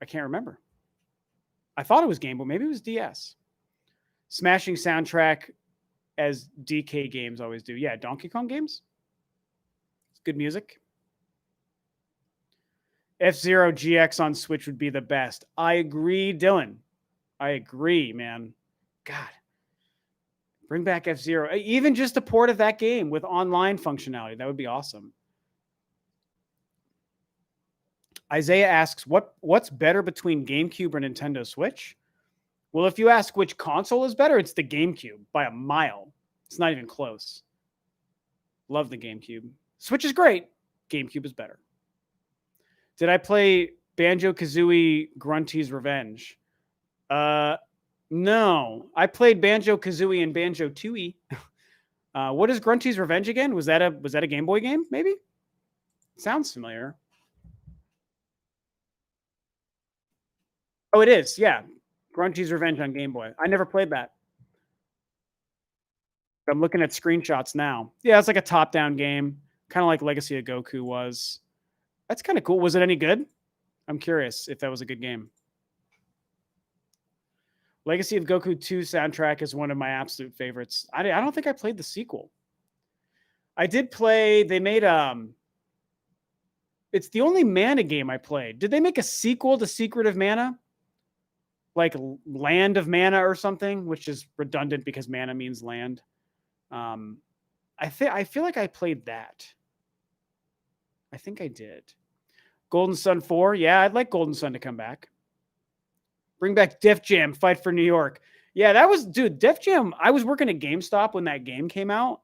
Speaker 1: I thought it was Game Boy. Maybe it was DS. Smashing soundtrack as DK games always do. Yeah, Donkey Kong games. It's good music. F-Zero GX on Switch would be the best. I agree, Dylan. I agree, man. God. Bring back F-Zero. Even just a port of that game with online functionality. That would be awesome. Isaiah asks, what's better between GameCube or Nintendo Switch? Well, if you ask which console is better, it's the GameCube by a mile. It's not even close. Love the GameCube. Switch is great. GameCube is better. Did I play Banjo-Kazooie Grunty's Revenge. No. I played Banjo-Kazooie and Banjo-Tooie. What is Grunty's Revenge again? Was that a Game Boy game, maybe? Sounds familiar. Oh, it is. Yeah. Grunty's Revenge on Game Boy. I never played that. I'm looking at screenshots now. Yeah, it's like a top-down game, kind of like Legacy of Goku was. That's kind of cool. Was it any good? I'm curious if that was a good game. Legacy of Goku 2 soundtrack is one of my absolute favorites. I don't think I played the sequel. I did play, they made it's the only Mana game I played. Did they make a sequel to Secret of Mana? Like Land of Mana or something, which is redundant because mana means land. I feel like I played that. I think I did. Golden Sun 4. Yeah, I'd like Golden Sun to come back. Bring back Def Jam, Fight for New York. Yeah, that was, dude, Def Jam. I was working at GameStop when that game came out.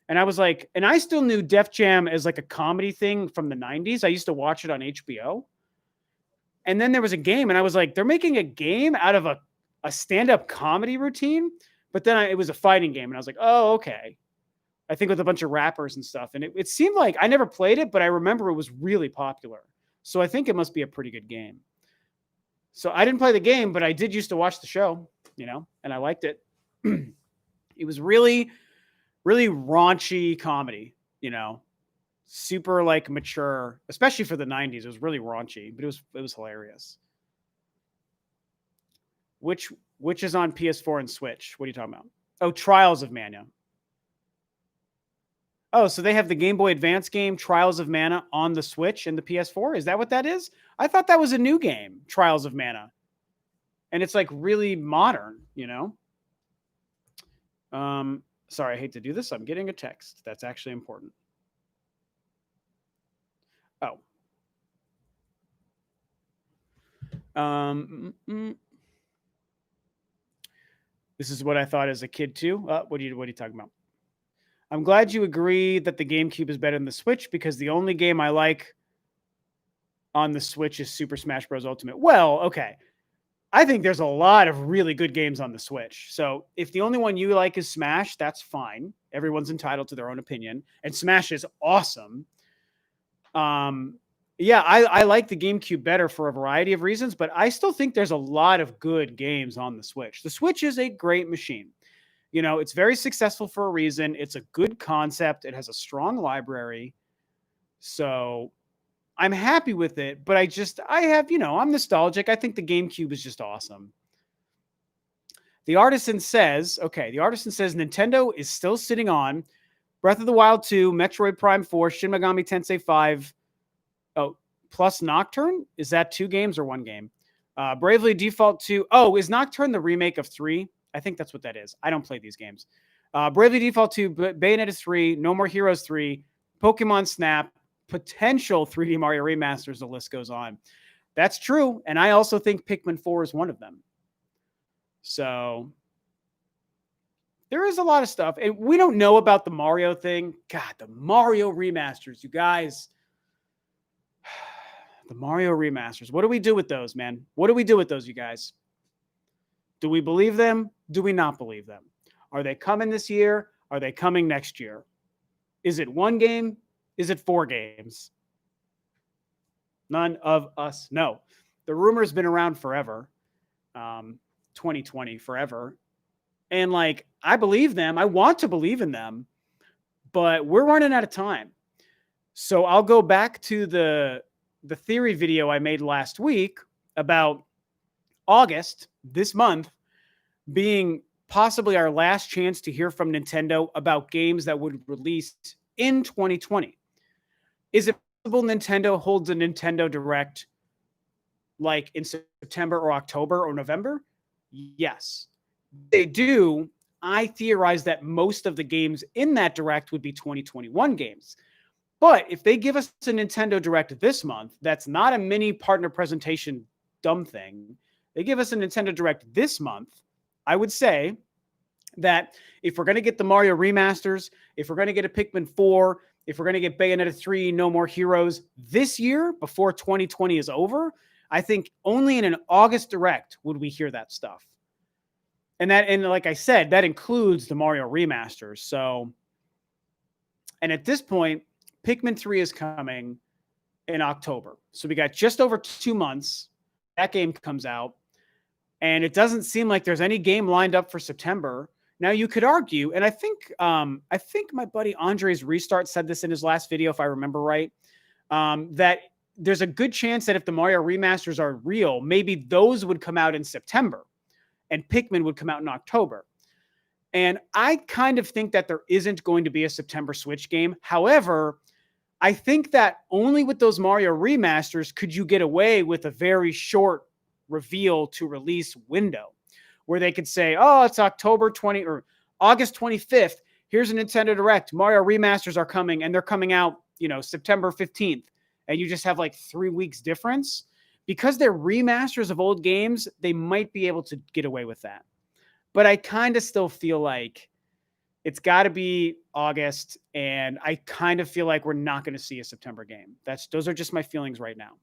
Speaker 1: And I was like, and I still knew Def Jam as like a comedy thing from the 90s. I used to watch it on HBO. And then there was a game, and I was like, they're making a game out of a stand-up comedy routine. But then it was a fighting game, and I was like, oh, okay. I think with a bunch of rappers and stuff. And it seemed like I never played it, but I remember it was really popular. So I think it must be a pretty good game. So I didn't play the game, but I did used to watch the show, and I liked it. It was really, really raunchy comedy, super like mature, especially for the 90s. It was really raunchy, but it was hilarious. Which is on PS4 and Switch? What are you talking about? Oh, Trials of Mana. Oh, so they have the Game Boy Advance game Trials of Mana on the Switch and the PS4? Is that what that is? I thought that was a new game, Trials of Mana. And it's like really modern, Sorry, I hate to do this. I'm getting a text. That's actually important. Oh. This is what I thought as a kid too. What are you talking about? I'm glad you agree that the GameCube is better than the Switch because the only game I like on the Switch is Super Smash Bros. Ultimate. Well, okay. I think there's a lot of really good games on the Switch. So if the only one you like is Smash, that's fine. Everyone's entitled to their own opinion. And Smash is awesome. Yeah, I like the GameCube better for a variety of reasons, but I still think there's a lot of good games on the Switch. The Switch is a great machine. It's very successful for a reason. It's a good concept. It has a strong library. So I'm happy with it, but I'm nostalgic. I think the GameCube is just awesome. The Artisan says Nintendo is still sitting on Breath of the Wild 2, Metroid Prime 4, Shin Megami Tensei 5, plus Nocturne? Is that 2 games or 1 game? Bravely Default 2. Oh, is Nocturne the remake of 3? I think that's what that is. I don't play these games. Bravely Default 2, Bayonetta 3, No More Heroes 3, Pokemon Snap, potential 3D Mario remasters, the list goes on. That's true. And I also think Pikmin 4 is one of them. So there is a lot of stuff. And we don't know about the Mario thing. God, the Mario remasters, you guys. The Mario remasters. What do we do with those, man? What do we do with those, you guys? Do we believe them? Do we not believe them? Are they coming this year? Are they coming next year? Is it 1 game? Is it 4 games? None of us know. The rumor's been around forever. 2020, forever. And I believe them. I want to believe in them. But we're running out of time. So I'll go back to the theory video I made last week about August, this month, being possibly our last chance to hear from Nintendo about games that would release in 2020. Is it possible Nintendo holds a Nintendo Direct in September or October or November? Yes. They do. I theorize that most of the games in that Direct would be 2021 games. But if they give us a Nintendo Direct this month, that's not a mini partner presentation dumb thing. They give us a Nintendo Direct this month, I would say that if we're going to get the Mario remasters, if we're going to get a Pikmin 4, if we're going to get Bayonetta 3, No More Heroes this year before 2020 is over, I think only in an August Direct would we hear that stuff. And like I said, that includes the Mario remasters. So, and at this point, Pikmin 3 is coming in October. So we got just over 2 months. That game comes out. And it doesn't seem like there's any game lined up for September. Now you could argue, and I think my buddy Andre's Restart said this in his last video, if I remember right, that there's a good chance that if the Mario remasters are real, maybe those would come out in September and Pikmin would come out in October. And I kind of think that there isn't going to be a September Switch game. However, I think that only with those Mario remasters could you get away with a very short reveal to release window where they could say, oh, it's October 20 or August 25th. Here's a Nintendo Direct. Mario remasters are coming and they're coming out, September 15th. And you just have like 3 weeks difference. Because they're remasters of old games, they might be able to get away with that. But I kind of still feel like it's got to be August. And I kind of feel like we're not going to see a September game. Those are just my feelings right now,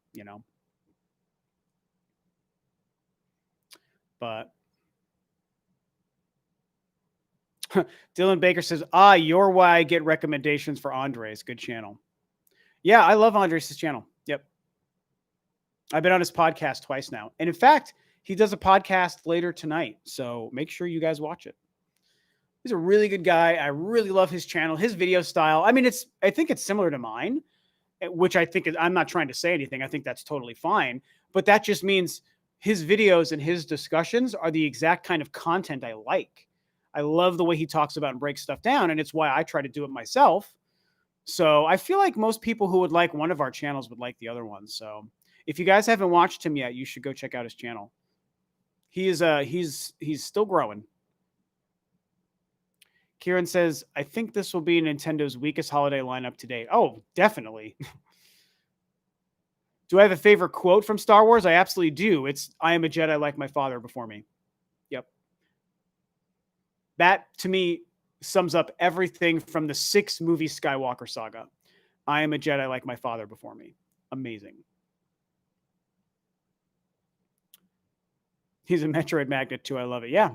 Speaker 1: But Dylan Baker says, you're why I get recommendations for Andres. Good channel. Yeah, I love Andres' channel. Yep. I've been on his podcast twice now. And in fact, he does a podcast later tonight. So make sure you guys watch it. He's a really good guy. I really love his channel, his video style. I mean, I think it's similar to mine, which I'm not trying to say anything. I think that's totally fine. But that just means his videos and his discussions are the exact kind of content I like. I love the way he talks about and breaks stuff down, and it's why I try to do it myself. So I feel like most people who would like one of our channels would like the other one. So if you guys haven't watched him yet, you should go check out his channel. He's still growing. Kieran says, I think this will be Nintendo's weakest holiday lineup to date. Oh, definitely. Do I have a favorite quote from Star Wars? I absolutely do. It's, I am a Jedi like my father before me. Yep. That, to me, sums up everything from the 6-movie Skywalker saga. I am a Jedi like my father before me. Amazing. He's a Metroid magnet too. I love it. Yeah.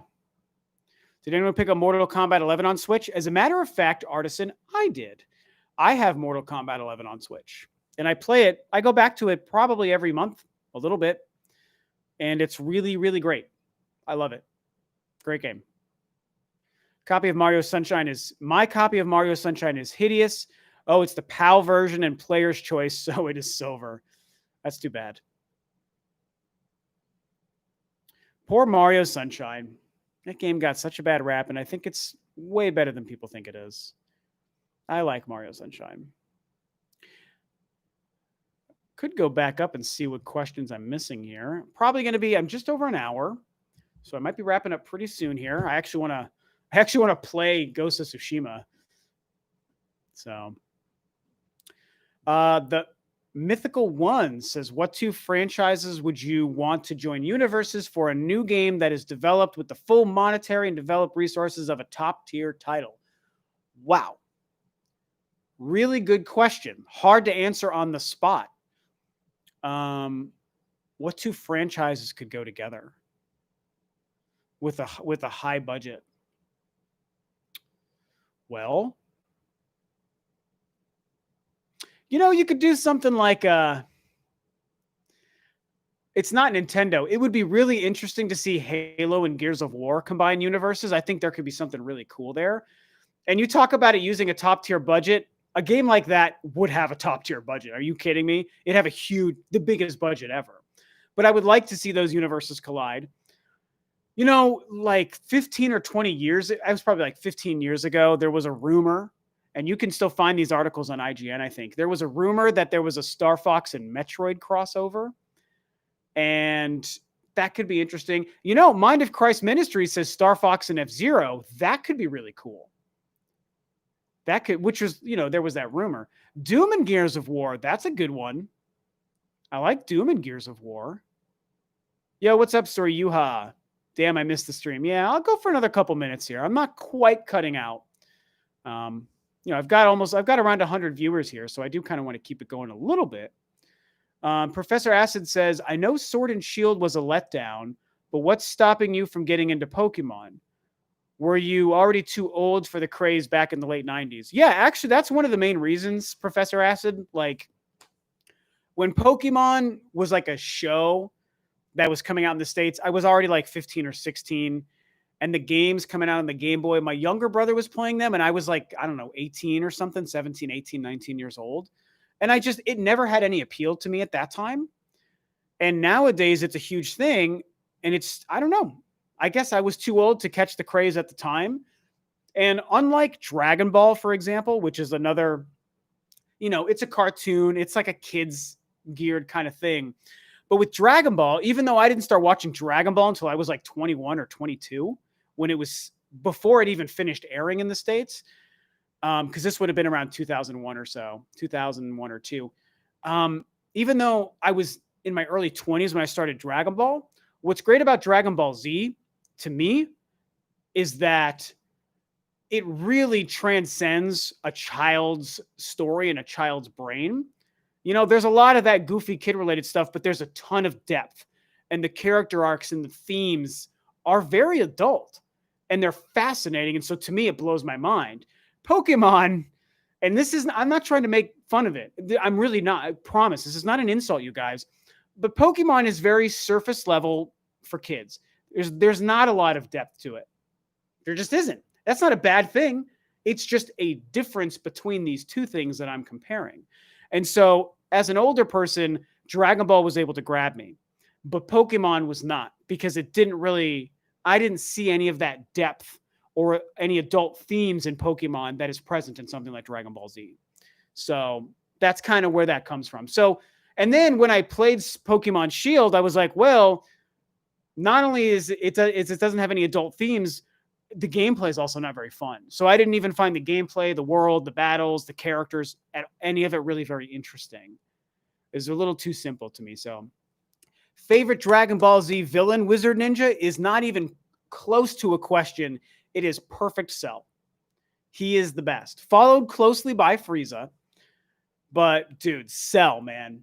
Speaker 1: Did anyone pick up Mortal Kombat 11 on Switch? As a matter of fact, Artisan, I did. I have Mortal Kombat 11 on Switch. And I play it. I go back to it probably every month, a little bit. And it's really, really great. I love it. Great game. My copy of Mario Sunshine is hideous. Oh, it's the PAL version and player's choice, so it is silver. That's too bad. Poor Mario Sunshine. That game got such a bad rap, and I think it's way better than people think it is. I like Mario Sunshine. Could go back up and see what questions I'm missing here. Probably going to be, I'm just over an hour, so I might be wrapping up pretty soon here. I actually want to play Ghost of Tsushima. So, the Mythical One says, what 2 franchises would you want to join universes for a new game that is developed with the full monetary and developed resources of a top-tier title? Wow. Really good question. Hard to answer on the spot. What 2 franchises could go together with a high budget? Well, you could do something like it's not Nintendo. It would be really interesting to see Halo and Gears of War combine universes. I think there could be something really cool there. And you talk about it using a top-tier budget. A game like that would have a top-tier budget. Are you kidding me? It'd have the biggest budget ever. But I would like to see those universes collide. Like 15 or 20 years, I was probably like 15 years ago, there was a rumor, and you can still find these articles on IGN, I think. There was a rumor that there was a Star Fox and Metroid crossover, and that could be interesting. Mind of Christ Ministries says Star Fox and F-Zero. That could be really cool. Which was, there was that rumor. Doom and Gears of War, that's a good one. I like Doom and Gears of War. Yo, what's up, Story Yuha? Damn, I missed the stream. Yeah, I'll go for another couple minutes here. I'm not quite cutting out. I've got around 100 viewers here, so I do kind of want to keep it going a little bit. Professor Acid says, I know Sword and Shield was a letdown, but what's stopping you from getting into Pokemon? Were you already too old for the craze back in the late 90s? Yeah, actually, that's one of the main reasons, Professor Acid. Like, when Pokemon was like a show that was coming out in the States, I was already like 15 or 16. And the games coming out on the Game Boy, my younger brother was playing them. And I was like, I don't know, 18 or something, 17, 18, 19 years old. And it never had any appeal to me at that time. And nowadays it's a huge thing. And I don't know. I guess I was too old to catch the craze at the time. And unlike Dragon Ball, for example, which is another, it's a cartoon. It's like a kid's geared kind of thing. But with Dragon Ball, even though I didn't start watching Dragon Ball until I was like 21 or 22, when it was before it even finished airing in the States, because this would have been around 2001 or so, 2001 or 2. Even though I was in my early 20s when I started Dragon Ball, what's great about Dragon Ball Z to me is that it really transcends a child's story and a child's brain. There's a lot of that goofy kid related stuff, but there's a ton of depth, and the character arcs and the themes are very adult and they're fascinating. And so to me, it blows my mind. Pokemon, and I'm not trying to make fun of it. I'm really not. I promise. This is not an insult, you guys. But Pokemon is very surface level for kids. There's not a lot of depth to it. There just isn't. That's not a bad thing. It's just a difference between these two things that I'm comparing. And so as an older person, Dragon Ball was able to grab me, but Pokemon was not, because I didn't see any of that depth or any adult themes in Pokemon that is present in something like Dragon Ball Z. So that's kind of where that comes from. So, and then when I played Pokemon Shield, I was like, well, not only it doesn't have any adult themes, the gameplay is also not very fun. So I didn't even find the gameplay, the world, the battles, the characters, any of it really very interesting. It's a little too simple to me. So favorite Dragon Ball Z villain, Wizard Ninja, is not even close to a question. It is Perfect Cell. He is the best. Followed closely by Frieza. But dude, Cell, man.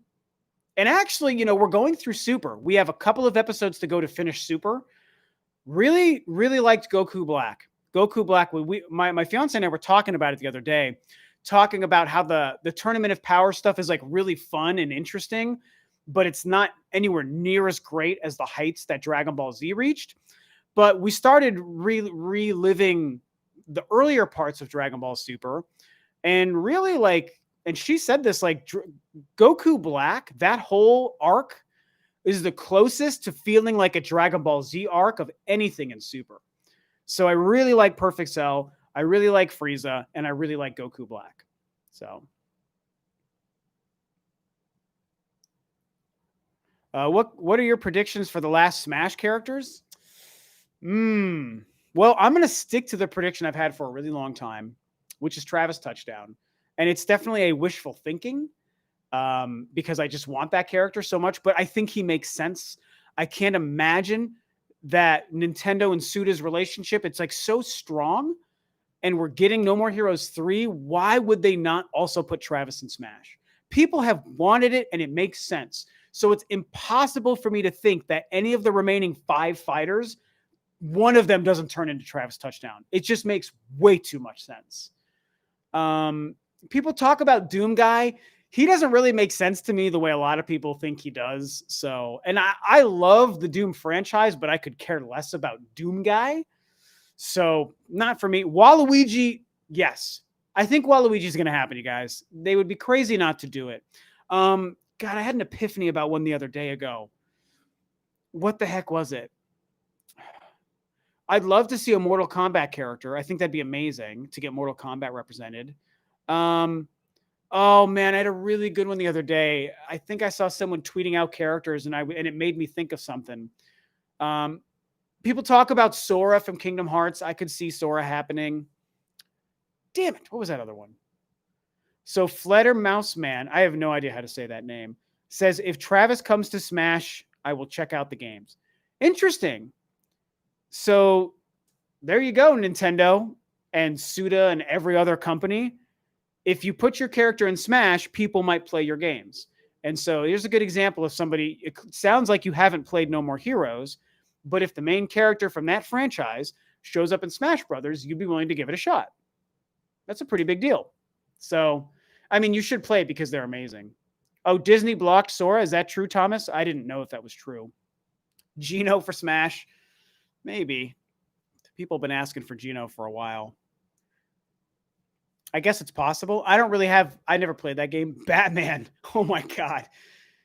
Speaker 1: And actually, we're going through Super. We have a couple of episodes to go to finish Super. Really, really liked Goku Black. Goku Black, my fiance and I were talking about it the other day, talking about how the Tournament of Power stuff is like really fun and interesting, but it's not anywhere near as great as the heights that Dragon Ball Z reached. But we started reliving the earlier parts of Dragon Ball Super, and really and she said this, Goku Black, that whole arc is the closest to feeling like a Dragon Ball Z arc of anything in Super. So I really like Perfect Cell, I really like Frieza, and I really like Goku Black. So what are your predictions for the last Smash characters? Well, I'm going to stick to the prediction I've had for a really long time, which is Travis Touchdown. And it's definitely a wishful thinking, because I just want that character so much, but I think he makes sense. I can't imagine that Nintendo and Suda's relationship, it's like so strong, and we're getting No More Heroes 3. Why would they not also put Travis in Smash? People have wanted it, and it makes sense. So it's impossible for me to think that any of the remaining 5 fighters, one of them doesn't turn into Travis Touchdown. It just makes way too much sense. People talk about Doom Guy. He doesn't really make sense to me the way a lot of people think he does. So, and I love the Doom franchise, but I could care less about Doom Guy. So not for me. Waluigi, yes. I think Waluigi is going to happen, you guys. They would be crazy not to do it. God, I had an epiphany about one the other day ago. What the heck was it? I'd love to see a Mortal Kombat character. I think that'd be amazing to get Mortal Kombat represented. Oh man, I had a really good one the other day. I think I saw someone tweeting out characters, and it made me think of something. People talk about Sora from Kingdom Hearts. I could see Sora happening. Damn it, what was that other one? So Fletter Mouse Man, I have no idea how to say that name, says, if Travis comes to Smash, I will check out the games. Interesting. So there you go, Nintendo and Suda and every other company. If you put your character in Smash, people might play your games. And so here's a good example of somebody. It sounds like you haven't played No More Heroes, but if the main character from that franchise shows up in Smash Brothers, you'd be willing to give it a shot. That's a pretty big deal. So, I mean, you should play it because they're amazing. Oh, Disney blocked Sora. Is that true, Thomas? I didn't know if that was true. Geno for Smash. Maybe. People have been asking for Geno for a while. I guess it's possible. I never played that game. Batman. Oh my God.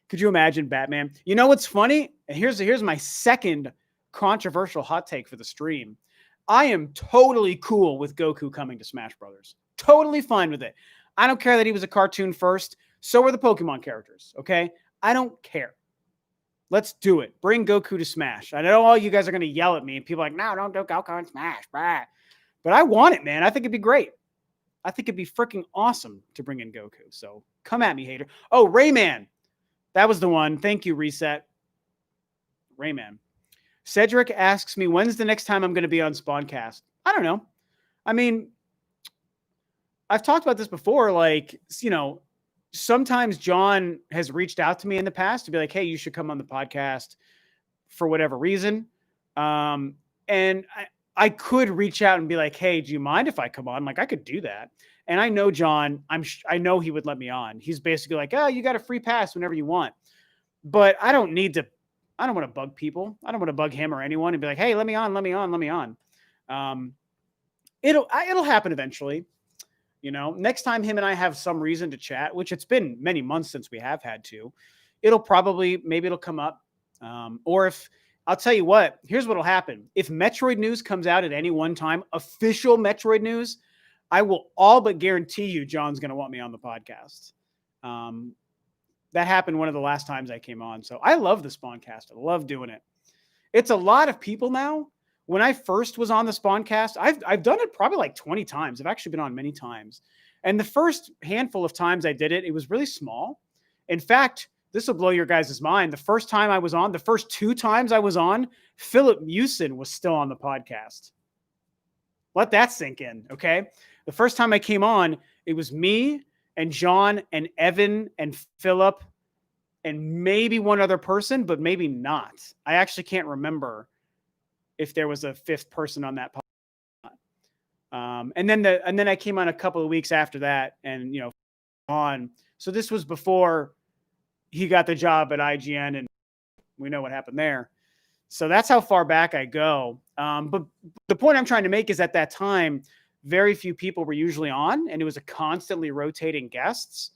Speaker 1: Could you imagine Batman? You know what's funny? And here's my second controversial hot take for the stream. I am totally cool with Goku coming to Smash Brothers. Totally fine with it. I don't care that he was a cartoon first. So are the Pokemon characters. Okay. I don't care. Let's do it. Bring Goku to Smash. I know all you guys are going to yell at me. And people are like, no, don't do Goku in Smash. Blah. But I want it, man. I think it'd be great. I think it'd be freaking awesome to bring in Goku. So come at me, hater. Oh, Rayman. That was the one. Thank you, Reset. Rayman. Cedric asks me, when's the next time I'm going to be on Spawncast? I don't know. I mean, I've talked about this before. Like, you know, sometimes John has reached out to me in the past to be like, hey, you should come on the podcast for whatever reason. And I could reach out and be like, hey, do you mind if I come on? Like, I could do that. And I know John, I know he would let me on. He's basically like, oh, you got a free pass whenever you want. But I don't want to bug people. I don't want to bug him or anyone and be like, hey, let me on. It'll happen eventually. You know, next time him and I have some reason to chat, which it's been many months since we have had to, maybe it'll come up. Or if, I'll tell you what, here's what'll happen. If Metroid news comes out at any one time, official Metroid news, I will all but guarantee you John's going to want me on the podcast. That happened one of the last times I came on. So I love the Spawncast. I love doing it. It's a lot of people now. When I first was on the Spawncast, I've done it probably like 20 times. I've actually been on many times. And the first handful of times I did it, it was really small. In fact, this will blow your guys' mind. The first 2 times I was on, Philip Mewson was still on the podcast. Let that sink in, okay? The first time I came on, it was me and John and Evan and Philip and maybe one other person, but maybe not. I actually can't remember if there was a fifth person on that podcast. And then I came on a couple of weeks after that and, you know, on. So this was before he got the job at IGN and we know what happened there. So that's how far back I go. But the point I'm trying to make is at that time, very few people were usually on and it was a constantly rotating guests.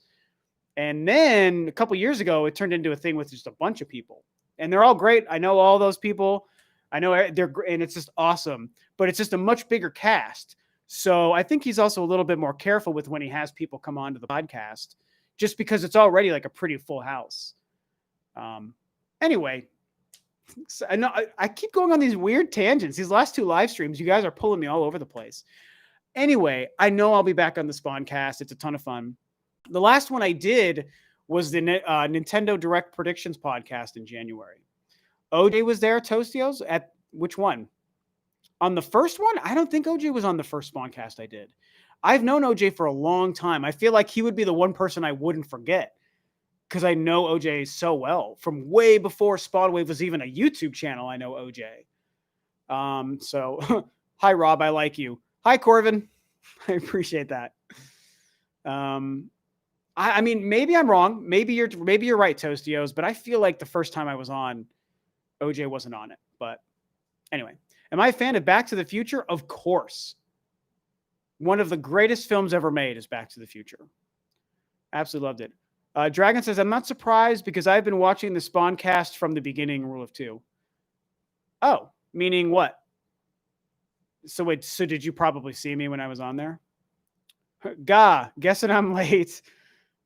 Speaker 1: And then a couple years ago, it turned into a thing with just a bunch of people and they're all great. I know all those people. I know they're and it's just awesome, but it's just a much bigger cast. So I think he's also a little bit more careful with when he has people come on to the podcast, just because it's already like a pretty full house. Anyway, so I know I keep going on these weird tangents. These last 2 live streams, you guys are pulling me all over the place. Anyway, I know I'll be back on the Spawncast. It's a ton of fun. The last one I did was the Nintendo Direct Predictions podcast in January. OJ was there, Toastios, at which one? On the first one? I don't think OJ was on the first Spawncast I did. I've known OJ for a long time. I feel like he would be the one person I wouldn't forget because I know OJ so well. From way before Spawnwave was even a YouTube channel, I know OJ. So, hi, Rob. I like you. Hi, Corvin. I appreciate that. I mean, maybe I'm wrong. Maybe you're right, Toastios, but I feel like the first time I was on, OJ wasn't on it. But anyway, am I a fan of Back to the Future? Of course. One of the greatest films ever made is Back to the Future. Absolutely loved it. Dragon says, I'm not surprised because I've been watching the Spawncast from the beginning, Rule of 2. Oh, meaning what? So wait, so did you probably see me when I was on there? Guessing I'm late.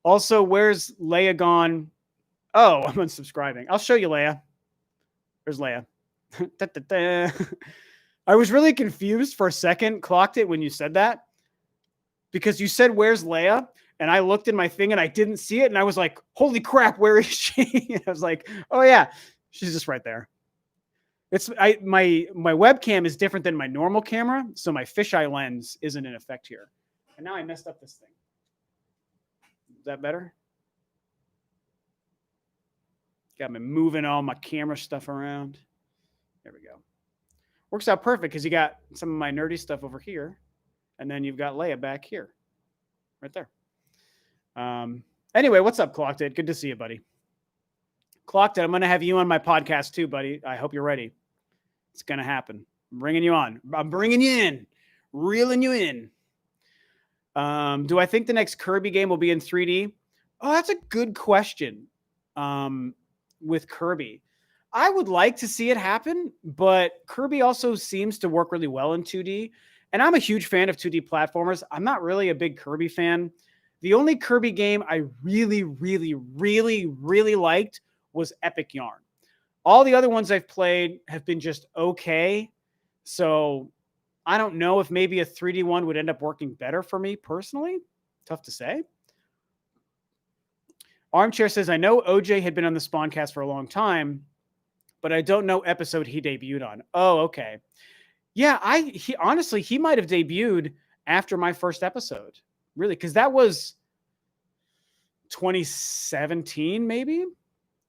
Speaker 1: Also, where's Leia gone? Oh, I'm unsubscribing. I'll show you Leia. There's Leia. I was really confused for a second, clocked it when you said that. Because you said, where's Leia? And I looked in my thing and I didn't see it. And I was like, holy crap, where is she? I was like, oh yeah, she's just right there. My webcam is different than my normal camera, so my fisheye lens isn't in effect here. And now I messed up this thing. Is that better? Got me moving all my camera stuff around. There we go. Works out perfect because you got some of my nerdy stuff over here, and then you've got Leia back here, right there. Anyway, what's up, Clocked It? Good to see you, buddy. Clocked It, I'm going to have you on my podcast too, buddy. I hope you're ready. It's going to happen. I'm bringing you on. I'm bringing you in, reeling you in. Do I think the next Kirby game will be in 3D? Oh, that's a good question. With Kirby, I would like to see it happen, but Kirby also seems to work really well in 2D. And I'm a huge fan of 2D platformers. I'm not really a big Kirby fan. The only Kirby game I really, really, really, really liked was Epic Yarn. All the other ones I've played have been just okay. So I don't know if maybe a 3D one would end up working better for me personally. Tough to say. Armchair says, I know OJ had been on the Spawncast for a long time, but I don't know episode he debuted on. Oh, okay. Yeah, honestly, he might have debuted after my first episode. Really, because that was 2017, maybe?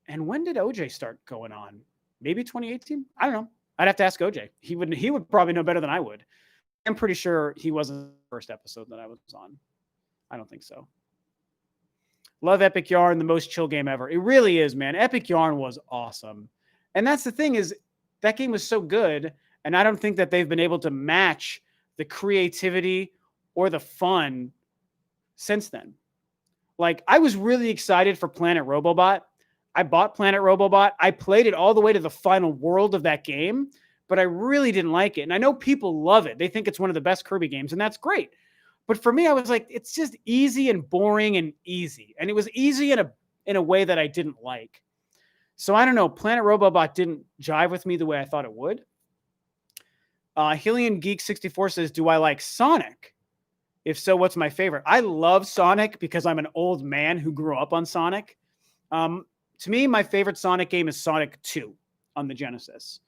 Speaker 1: And when did OJ start going on? Maybe 2018? I don't know. I'd have to ask OJ. He would probably know better than I would. I'm pretty sure he wasn't the first episode that I was on. I don't think so. Love Epic Yarn, the most chill game ever. It really is, man. Epic Yarn was awesome. And that's the thing is that game was so good, and I don't think that they've been able to match the creativity or the fun since then. Like, I was really excited for Planet Robobot. I bought Planet Robobot. I played it all the way to the final world of that game, but I really didn't like it. And I know people love it. They think it's one of the best Kirby games, and that's great. But for me, I was like, it's just easy and boring and easy. And it was easy in a way that I didn't like. So I don't know. Planet Robobot didn't jive with me the way I thought it would. Helian Geek 64 says, do I like Sonic? If so, what's my favorite? I love Sonic because I'm an old man who grew up on Sonic. To me, my favorite Sonic game is Sonic 2 on the Genesis.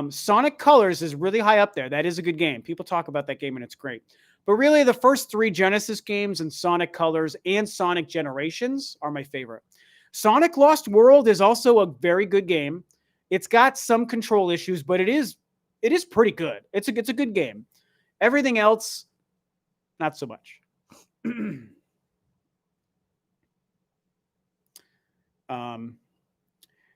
Speaker 1: Sonic Colors is really high up there. That is a good game. People talk about that game and it's great. But really, the first three Genesis games and Sonic Colors and Sonic Generations are my favorite. Sonic Lost World is also a very good game. It's got some control issues, but it is pretty good. It's a good game. Everything else, not so much.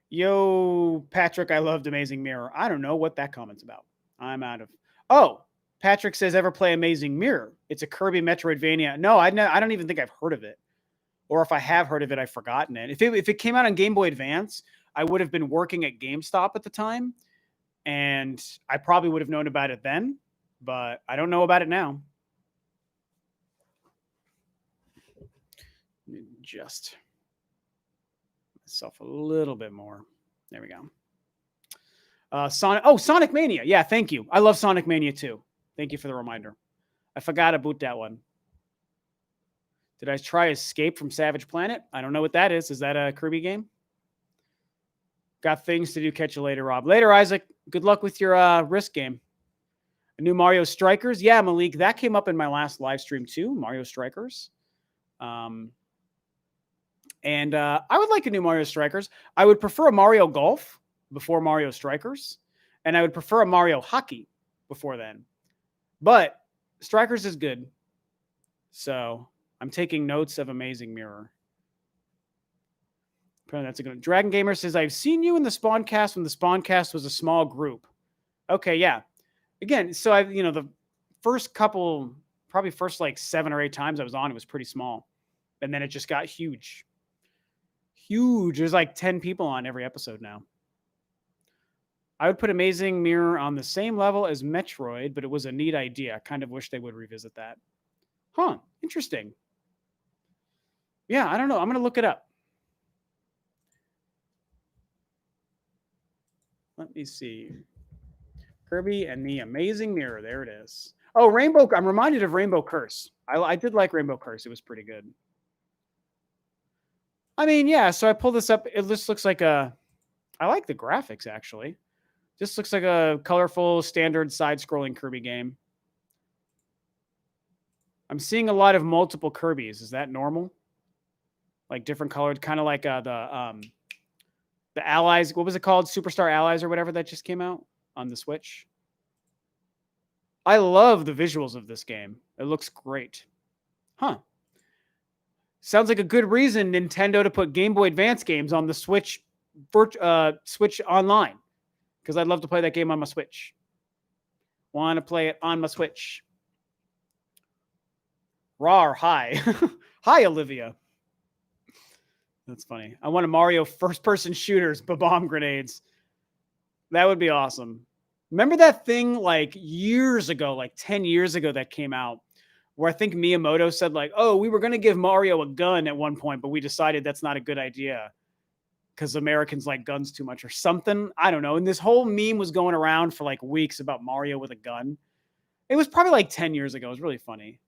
Speaker 1: Yo, Patrick, I loved Amazing Mirror. I don't know what that comment's about. I'm out of... Oh, Patrick says, ever play Amazing Mirror? It's a Kirby Metroidvania. No, I don't even think I've heard of it. Or if I have heard of it, I've forgotten it. If it came out on Game Boy Advance, I would have been working at GameStop at the time. And I probably would have known about it then. But I don't know about it now. Let me adjust myself a little bit more. There we go. Sonic Mania. Yeah, thank you. I love Sonic Mania too. Thank you for the reminder. I forgot to boot that one. Did I try Escape from Savage Planet? I don't know what that is. Is that a Kirby game? Got things to do. Catch you later, Rob. Later, Isaac. Good luck with your Risk game. A new Mario Strikers. Yeah, Malik. That came up in my last live stream too. Mario Strikers. And I would like a new Mario Strikers. I would prefer a Mario Golf before Mario Strikers. And I would prefer a Mario Hockey before then. But Strikers is good. So I'm taking notes of Amazing Mirror. Apparently that's a good one. Dragon Gamer says, I've seen you in the Spawncast when the Spawncast was a small group. Okay, yeah. Again, so the first couple, probably first like 7 or 8 times I was on, it was pretty small. And then it just got huge. Huge. There's like 10 people on every episode now. I would put Amazing Mirror on the same level as Metroid, but it was a neat idea. I kind of wish they would revisit that. Huh. Interesting. Yeah, I don't know. I'm going to look it up. Let me see. Kirby and the Amazing Mirror. There it is. Oh, Rainbow. I'm reminded of Rainbow Curse. I did like Rainbow Curse. It was pretty good. I mean, yeah. So I pulled this up. It just looks like I like the graphics, actually. This looks like a colorful, standard side-scrolling Kirby game. I'm seeing a lot of multiple Kirbys. Is that normal? Like different colored, kind of like the Allies. What was it called? Superstar Allies or whatever that just came out on the Switch. I love the visuals of this game. It looks great. Huh. Sounds like a good reason Nintendo to put Game Boy Advance games on the Switch, Switch Online. Because I'd love to play that game on my Switch. Want to play it on my Switch. Ro2R, hi. Hi, Olivia. That's funny. I want a Mario first-person shooters, bomb grenades. That would be awesome. Remember that thing like years ago, like 10 years ago that came out, where I think Miyamoto said like, oh, we were going to give Mario a gun at one point, but we decided that's not a good idea because Americans like guns too much or something. I don't know. And this whole meme was going around for like weeks about Mario with a gun. It was probably like 10 years ago. It was really funny.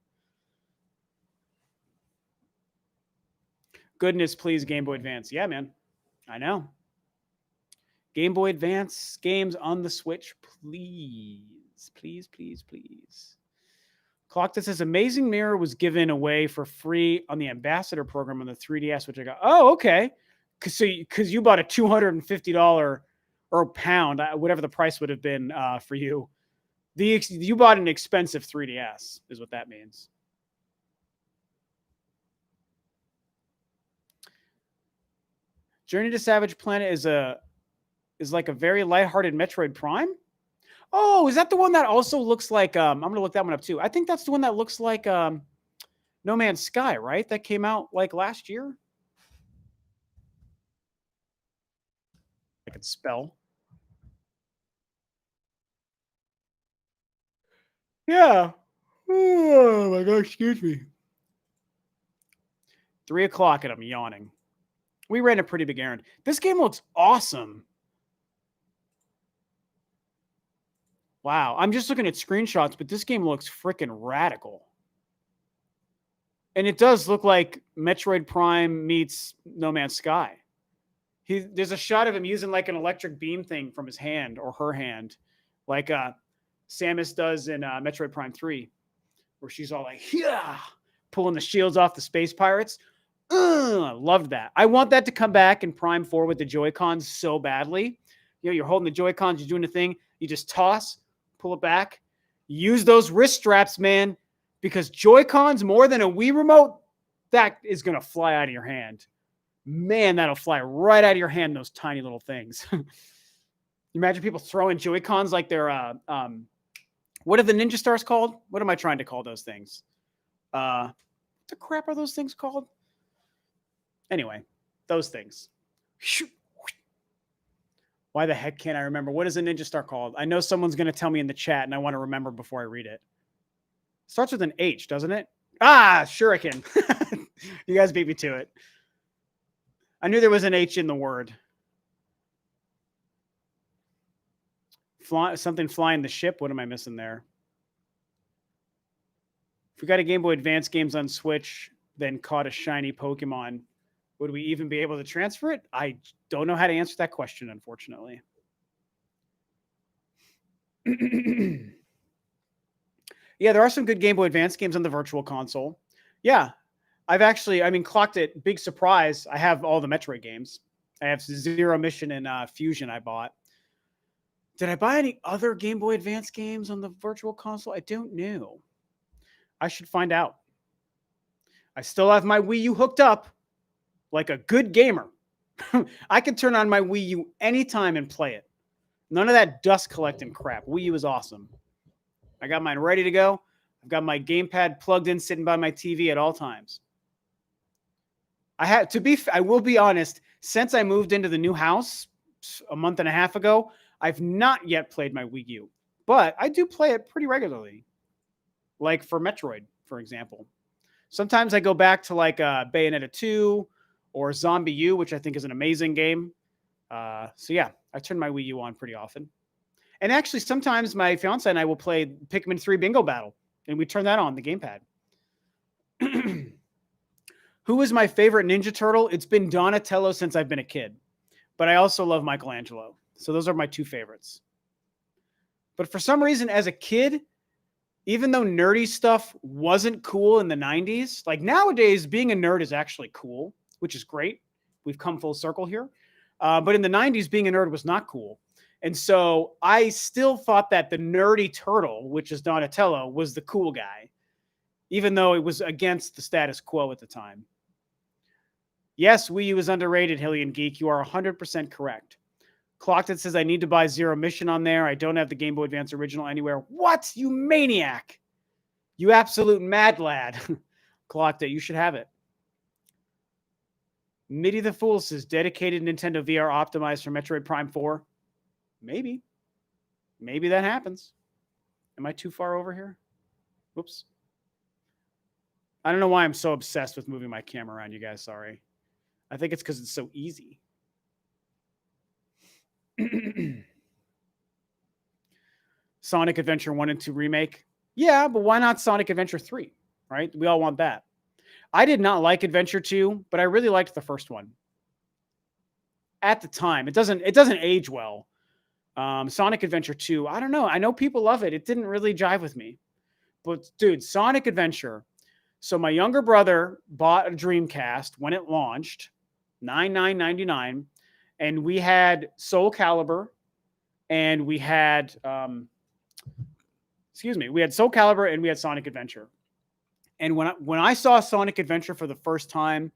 Speaker 1: Goodness, please, Game Boy Advance. Yeah, man. I know. Game Boy Advance games on the Switch, please. Please, please, please. Clock that says Amazing Mirror was given away for free on the Ambassador program on the 3DS, which I got. Oh, okay. Because you bought a $250 or pound, whatever the price would have been for you. You bought an expensive 3DS, is what that means. Journey to Savage Planet is like a very lighthearted Metroid Prime. Oh, is that the one that also looks like I'm gonna look that one up too. I think that's the one that looks like No Man's Sky, right? That came out like last year. I could spell. Yeah. Oh my gosh, excuse me. 3 o'clock and I'm yawning. We ran a pretty big errand. This game looks awesome. Wow. I'm just looking at screenshots, but this game looks freaking radical. And it does look like Metroid Prime meets No Man's Sky. There's a shot of him using like an electric beam thing from his hand or her hand, like Samus does in Metroid Prime 3, where she's all like, yeah, pulling the shields off the space pirates. Loved that. I want that to come back in Prime 4 with the Joy-Cons so badly. You know, you're holding the Joy-Cons, you're doing the thing, you just toss, pull it back. Use those wrist straps, man, because Joy-Cons more than a Wii remote, that is going to fly out of your hand. Man, that'll fly right out of your hand, those tiny little things. You imagine people throwing Joy-Cons like they're, what are the Ninja Stars called? What am I trying to call those things? What the crap are those things called? Anyway, those things. Why the heck can't I remember? What is a Ninja Star called? I know someone's going to tell me in the chat, and I want to remember before I read it. Starts with an H, doesn't it? Ah, Shuriken. You guys beat me to it. I knew there was an H in the word. Something flying the ship. What am I missing there? If we got a Game Boy Advance games on Switch, then caught a shiny Pokemon, would we even be able to transfer it? I don't know how to answer that question, unfortunately. Yeah, there are some good Game Boy Advance games on the Virtual Console. Yeah, clocked it. Big surprise. I have all the Metroid games. I have Zero Mission and Fusion I bought. Did I buy any other Game Boy Advance games on the Virtual Console? I don't know. I should find out. I still have my Wii U hooked up like a good gamer. I can turn on my Wii U anytime and play it. None of that dust collecting crap. Wii U is awesome. I got mine ready to go. I've got my gamepad plugged in, sitting by my TV at all times. I will be honest, since I moved into the new house a month and a half ago, I've not yet played my Wii U, but I do play it pretty regularly. Like for Metroid, for example. Sometimes I go back to like Bayonetta 2 or Zombie U, which I think is an amazing game. So yeah, I turn my Wii U on pretty often. And actually, sometimes my fiance and I will play Pikmin 3 Bingo Battle, and we turn that on the gamepad. Who is my favorite Ninja Turtle? It's been Donatello since I've been a kid, but I also love Michelangelo. So those are my two favorites. But for some reason, as a kid, even though nerdy stuff wasn't cool in the 90s, like nowadays, being a nerd is actually cool, which is great. We've come full circle here. But in the 90s, being a nerd was not cool. And so I still thought that the nerdy turtle, which is Donatello, was the cool guy, even though it was against the status quo at the time. Yes, Wii U is underrated, Hillian Geek. You are 100% correct. Clocked says, I need to buy Zero Mission on there. I don't have the Game Boy Advance original anywhere. What? You maniac. You absolute mad lad. Clocked it. You should have it. Mitty the Fool says, dedicated Nintendo VR optimized for Metroid Prime 4. Maybe. Maybe that happens. Am I too far over here? Whoops. I don't know why I'm so obsessed with moving my camera around, you guys. Sorry. I think it's because it's so easy. Sonic Adventure 1 and 2 remake. Yeah, but why not Sonic Adventure 3? Right? We all want that. I did not like Adventure 2, but I really liked the first one. At the time, it doesn't age well. Sonic Adventure 2, I don't know. I know people love it. It didn't really jive with me. But dude, Sonic Adventure. So my younger brother bought a Dreamcast when it launched, $99.99, and we had Soul Calibur, and we had we had Soul Calibur and we had Sonic Adventure. And when I saw Sonic Adventure for the first time,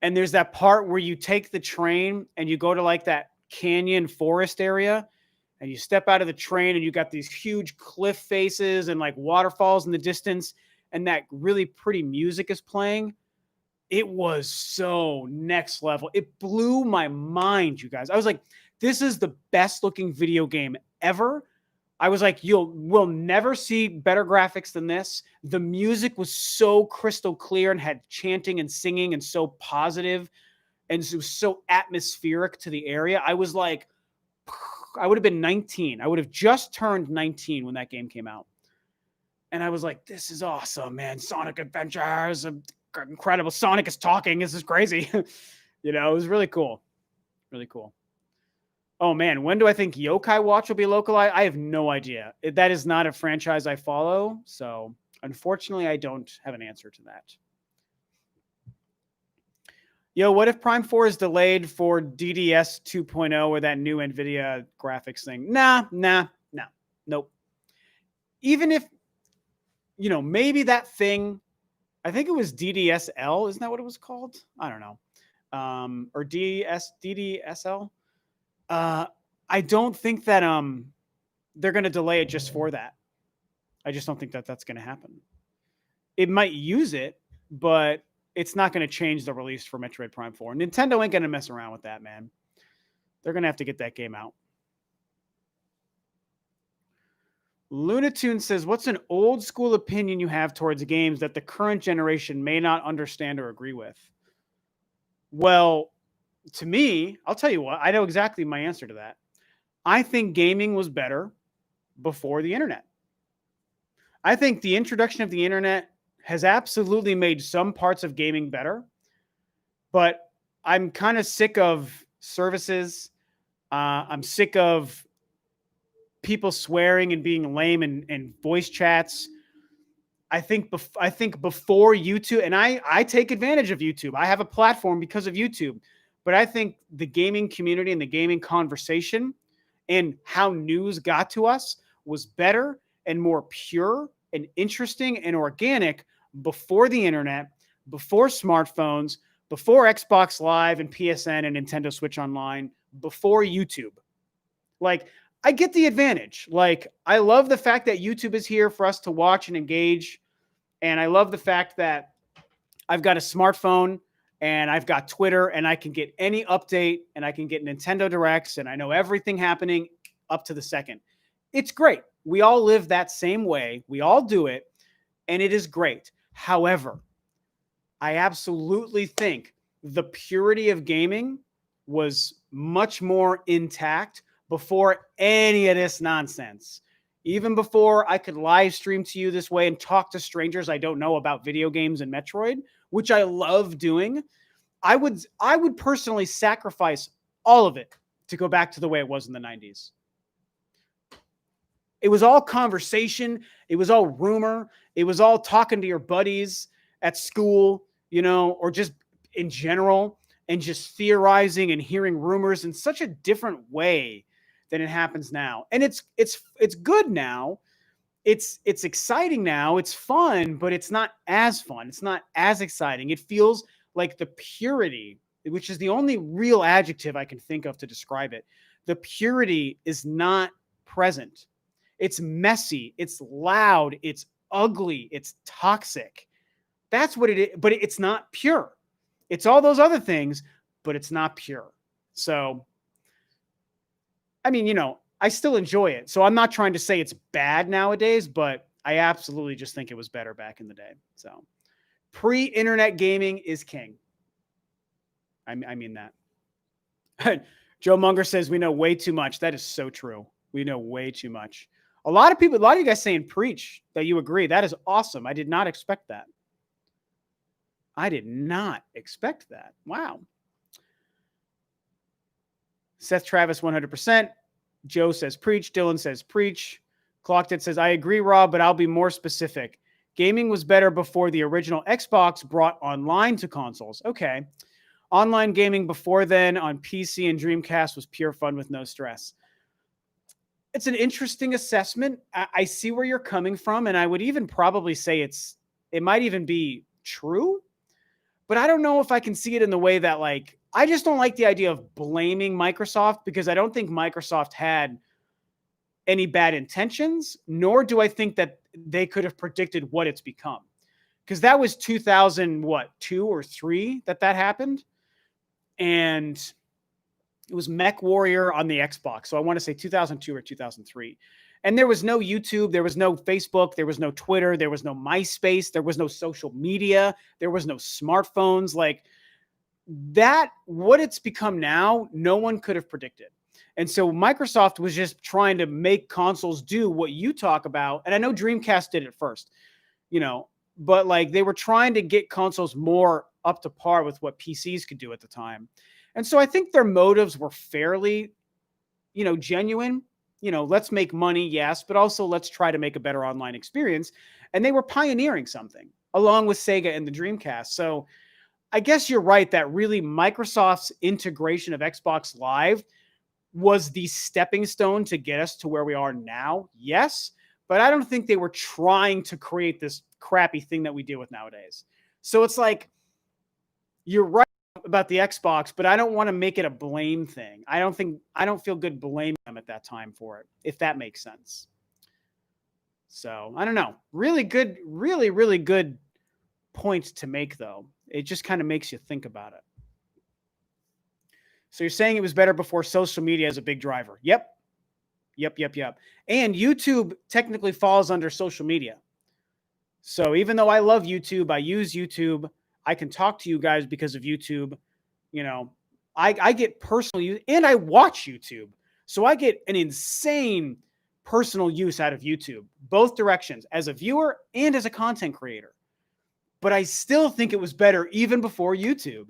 Speaker 1: and there's that part where you take the train and you go to like that canyon forest area, and you step out of the train and you got these huge cliff faces and like waterfalls in the distance, and that really pretty music is playing. It was so next level. It blew my mind, you guys. I was like, this is the best looking video game ever. I was like, we'll never see better graphics than this. The music was so crystal clear and had chanting and singing and so positive, and it was so atmospheric to the area. I was like, I would have been 19. I would have just turned 19 when that game came out. And I was like, this is awesome, man. Sonic Adventure is incredible. Sonic is talking. This is crazy. You know, it was really cool. Really cool. Oh, man. When do I think Yokai Watch will be localized? I have no idea. That is not a franchise I follow. So, unfortunately, I don't have an answer to that. Yo, what if Prime 4 is delayed for DDS 2.0 or that new NVIDIA graphics thing? Nah. Nope. Even if, you know, maybe that thing, I think it was DDSL. Isn't that what it was called? I don't know. Or DDSL. I don't think that they're going to delay it just for that. I just don't think that that's going to happen. It might use it, but it's not going to change the release for Metroid Prime 4. Nintendo ain't going to mess around with that, man. They're going to have to get that game out. Lunatune says, what's an old school opinion you have towards games that the current generation may not understand or agree with? Well, to me, I'll tell you what, I know exactly my answer to that. I think gaming was better before the internet. I think the introduction of the internet has absolutely made some parts of gaming better, but I'm kind of sick of services. I'm sick of people swearing and being lame and voice chats. I think before YouTube, and I take advantage of YouTube. I have a platform because of YouTube. But I think the gaming community and the gaming conversation and how news got to us was better and more pure and interesting and organic before the internet, before smartphones, before Xbox Live and PSN and Nintendo Switch Online, before YouTube. Like, I get the advantage. Like, I love the fact that YouTube is here for us to watch and engage. And I love the fact that I've got a smartphone and I've got Twitter, and I can get any update, and I can get Nintendo Directs, and I know everything happening up to the second. It's great. We all live that same way. We all do it, and it is great. However, I absolutely think the purity of gaming was much more intact before any of this nonsense. Even before I could live stream to you this way and talk to strangers I don't know about video games and Metroid, which I love doing, I would personally sacrifice all of it to go back to the way it was in the 90s. It was all conversation. It was all rumor. It was all talking to your buddies at school, or just in general, and just theorizing and hearing rumors in such a different way than it happens now. And it's good now. It's exciting now. It's fun, but it's not as fun. It's not as exciting. It feels like the purity, which is the only real adjective I can think of to describe it. The purity is not present. It's messy. It's loud. It's ugly. It's toxic. That's what it is. But it's not pure. It's all those other things, but it's not pure. So, I mean, I still enjoy it. So I'm not trying to say it's bad nowadays, but I absolutely just think it was better back in the day. So pre-internet gaming is king. I mean that. Joe Munger says we know way too much. That is so true. We know way too much. A lot of you guys saying preach that you agree. That is awesome. I did not expect that. Wow. Seth Travis, 100%. Joe says preach. Dylan says preach. Clocked It says, I agree, Rob, but I'll be more specific. Gaming was better before the original Xbox brought online to consoles. Okay. Online gaming before then on PC and Dreamcast was pure fun with no stress. It's an interesting assessment. I see where you're coming from, and I would even probably say it might even be true, but I don't know if I can see it in the way that, like, I just don't like the idea of blaming Microsoft, because I don't think Microsoft had any bad intentions, nor do I think that they could have predicted what it's become. Because that was 2002 or 3 that happened. And it was Mech Warrior on the Xbox. So I want to say 2002 or 2003. And there was no YouTube. There was no Facebook. There was no Twitter. There was no MySpace. There was no social media. There was no smartphones. Like that, what it's become now, no one could have predicted. And so Microsoft was just trying to make consoles do what you talk about. And I know Dreamcast did it first, but like they were trying to get consoles more up to par with what PCs could do at the time. And so I think their motives were fairly, genuine. Let's make money, yes, but also let's try to make a better online experience. And they were pioneering something along with Sega and the Dreamcast. So I guess you're right that really Microsoft's integration of Xbox Live was the stepping stone to get us to where we are now. Yes, but I don't think they were trying to create this crappy thing that we deal with nowadays. So it's like, you're right about the Xbox, but I don't want to make it a blame thing. I don't feel good blaming them at that time for it, if that makes sense. So I don't know. Really good, really, really good points to make, though. It just kind of makes you think about it. So you're saying it was better before social media as a big driver. Yep. And YouTube technically falls under social media. So even though I love YouTube, I use YouTube, I can talk to you guys because of YouTube. I get personal use, and I watch YouTube. So I get an insane personal use out of YouTube, both directions, as a viewer and as a content creator. But I still think it was better even before YouTube.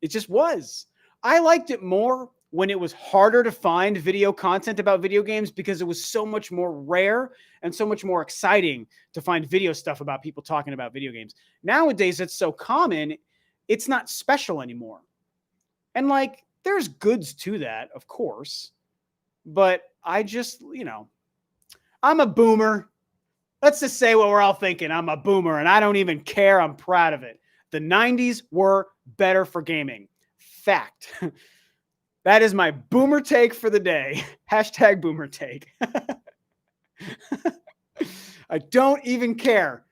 Speaker 1: It just was. I liked it more when it was harder to find video content about video games, because it was so much more rare and so much more exciting to find video stuff about people talking about video games. Nowadays, it's so common, it's not special anymore. And like, there's goods to that, of course. But I just, I'm a boomer. Let's just say what we're all thinking. I'm a boomer, and I don't even care. I'm proud of it. The 90s were better for gaming. Fact. That is my boomer take for the day. Hashtag boomer take. I don't even care.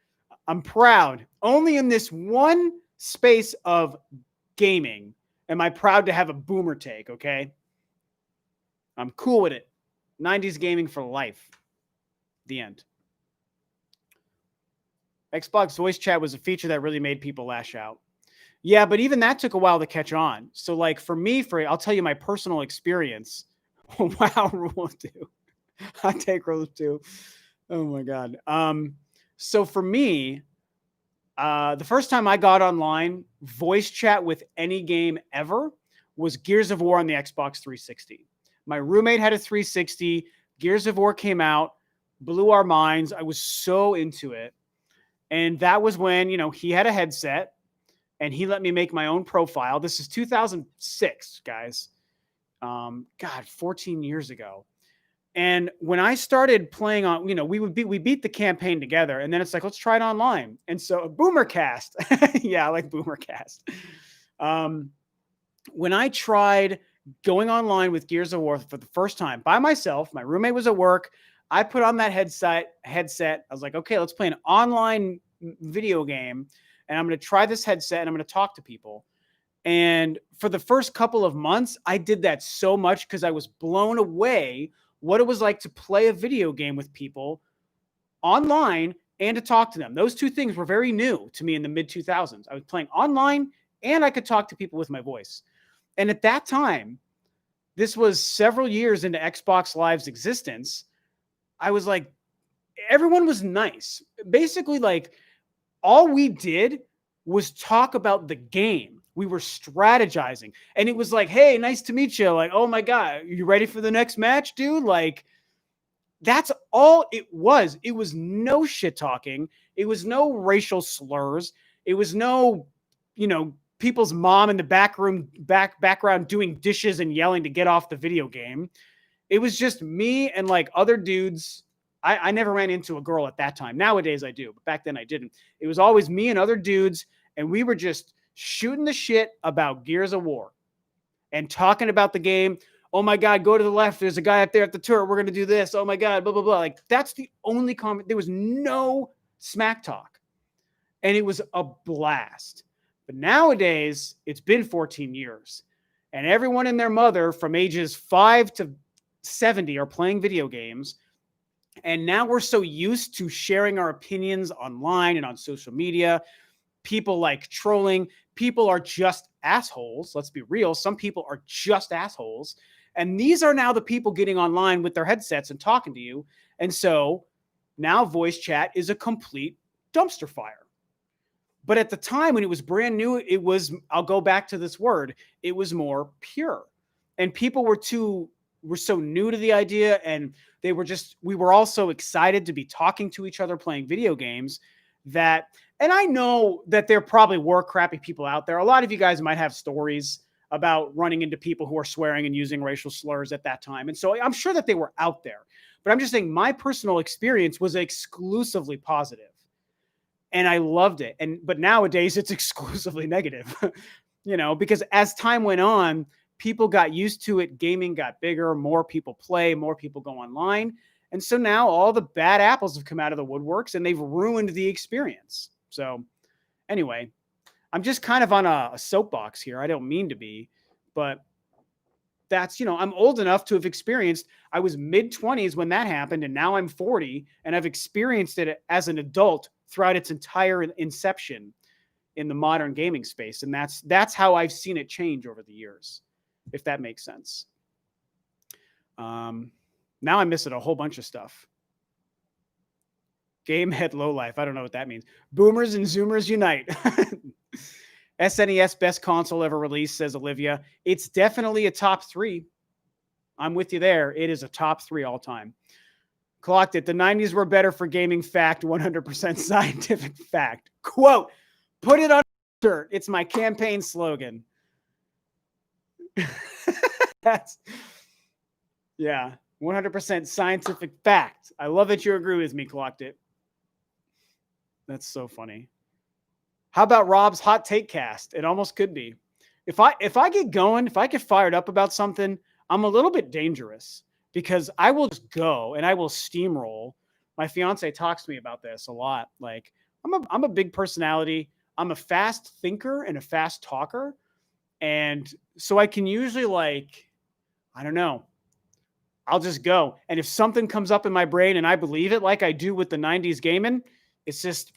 Speaker 1: I'm proud. Only in this one space of gaming am I proud to have a boomer take, okay? I'm cool with it. 90s gaming for life. The end. Xbox voice chat was a feature that really made people lash out. Yeah, but even that took a while to catch on. So like for me, I'll tell you my personal experience. Wow, Rule 2. I take Rule 2. Oh my God. So for me, the first time I got online voice chat with any game ever was Gears of War on the Xbox 360. My roommate had a 360. Gears of War came out. blew our minds. I was so into it. And that was when, he had a headset and he let me make my own profile. This is 2006, guys. God, 14 years ago. And when I started playing on, we beat the campaign together, and then it's like, let's try it online. And so Boomercast. Yeah, I like Boomercast. When I tried going online with Gears of War for the first time by myself, my roommate was at work. I put on that headset. I was like, okay, let's play an online video game. And I'm going to try this headset and I'm going to talk to people. And for the first couple of months, I did that so much because I was blown away what it was like to play a video game with people online and to talk to them. Those two things were very new to me in the mid 2000s. I was playing online and I could talk to people with my voice. And at that time, this was several years into Xbox Live's existence. I was like, everyone was nice. Basically, like, all we did was talk about the game. We were strategizing. And it was like, hey, nice to meet you. Like, oh my God, you ready for the next match, dude? Like, that's all it was. It was no shit talking. It was no racial slurs. It was no, people's mom in the background doing dishes and yelling to get off the video game. It was just me and like other dudes. I never ran into a girl at that time. Nowadays I do, but back then I didn't. It was always me and other dudes, and we were just shooting the shit about Gears of War and talking about the game. Oh my God, go to the left. There's a guy up there at the turret. We're going to do this. Oh my God, blah, blah, blah. Like, that's the only comment. There was no smack talk, and it was a blast. But nowadays, it's been 14 years, and everyone and their mother from ages 5 to 70 are playing video games. And now we're so used to sharing our opinions online and on social media. People like trolling. People are just assholes. Let's be real. Some people are just assholes. And these are now the people getting online with their headsets and talking to you. And so now voice chat is a complete dumpster fire. But at the time when it was brand new, it was, I'll go back to this word, it was more pure. And people were so new to the idea, and we were all so excited to be talking to each other, playing video games that, and I know that there probably were crappy people out there. A lot of you guys might have stories about running into people who are swearing and using racial slurs at that time. And so I'm sure that they were out there, but I'm just saying my personal experience was exclusively positive and I loved it. But nowadays it's exclusively negative, because as time went on, people got used to it. Gaming got bigger. More people play. More people go online. And so now all the bad apples have come out of the woodworks and they've ruined the experience. So anyway, I'm just kind of on a soapbox here. I don't mean to be, but that's, I'm old enough to have experienced. I was mid-20s when that happened, and now I'm 40, and I've experienced it as an adult throughout its entire inception in the modern gaming space. And that's how I've seen it change over the years, if that makes sense. Now I'm missing a whole bunch of stuff. Game head low life. I don't know what that means. Boomers and Zoomers unite. SNES best console ever released, says Olivia. It's definitely a top 3. I'm with you there. It is a top 3 all time. Clocked it. The 90s were better for gaming. Fact. 100% scientific fact. Quote. Put it on a shirt. It's my campaign slogan. That's, yeah, 100% scientific fact. I love that you agree with me, Clocked it. That's so funny. How about Rob's hot take cast? It almost could be. If I get going, if I get fired up about something, I'm a little bit dangerous because I will just go and I will steamroll. My fiance talks to me about this a lot. Like, I'm a big personality. I'm a fast thinker and a fast talker. And so I can usually, like, I don't know, I'll just go. And if something comes up in my brain and I believe it, like I do with the 90s gaming, it's just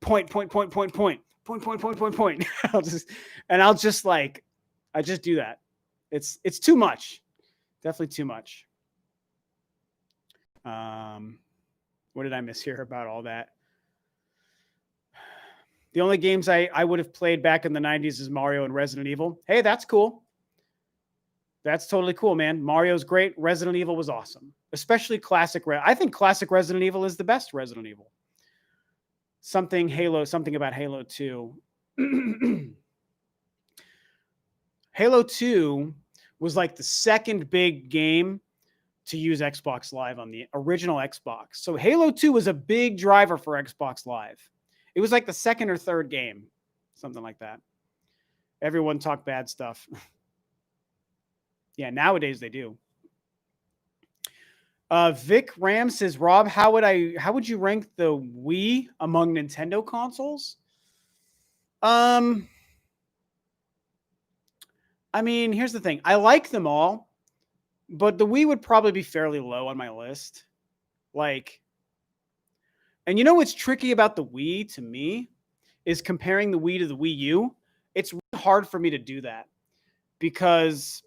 Speaker 1: point. I'll just like, I just do that. It's too much. Definitely too much. What did I miss here about all that? The only games I would have played back in the 90s is Mario and Resident Evil. Hey, that's cool. That's totally cool, man. Mario's great. Resident Evil was awesome, especially classic. I think classic Resident Evil is the best Resident Evil. Something about Halo 2. Halo 2 was like the second big game to use Xbox Live on the original Xbox. So Halo 2 was a big driver for Xbox Live. It was like the second or third game, something like that. Everyone talked bad stuff. Yeah, nowadays they do. Vic Ram says, Rob, how would you rank the Wii among Nintendo consoles? I mean, here's the thing. I like them all, but the Wii would probably be fairly low on my list. Like, and you know what's tricky about the Wii to me is comparing the Wii to the Wii U. It's really hard for me to do that because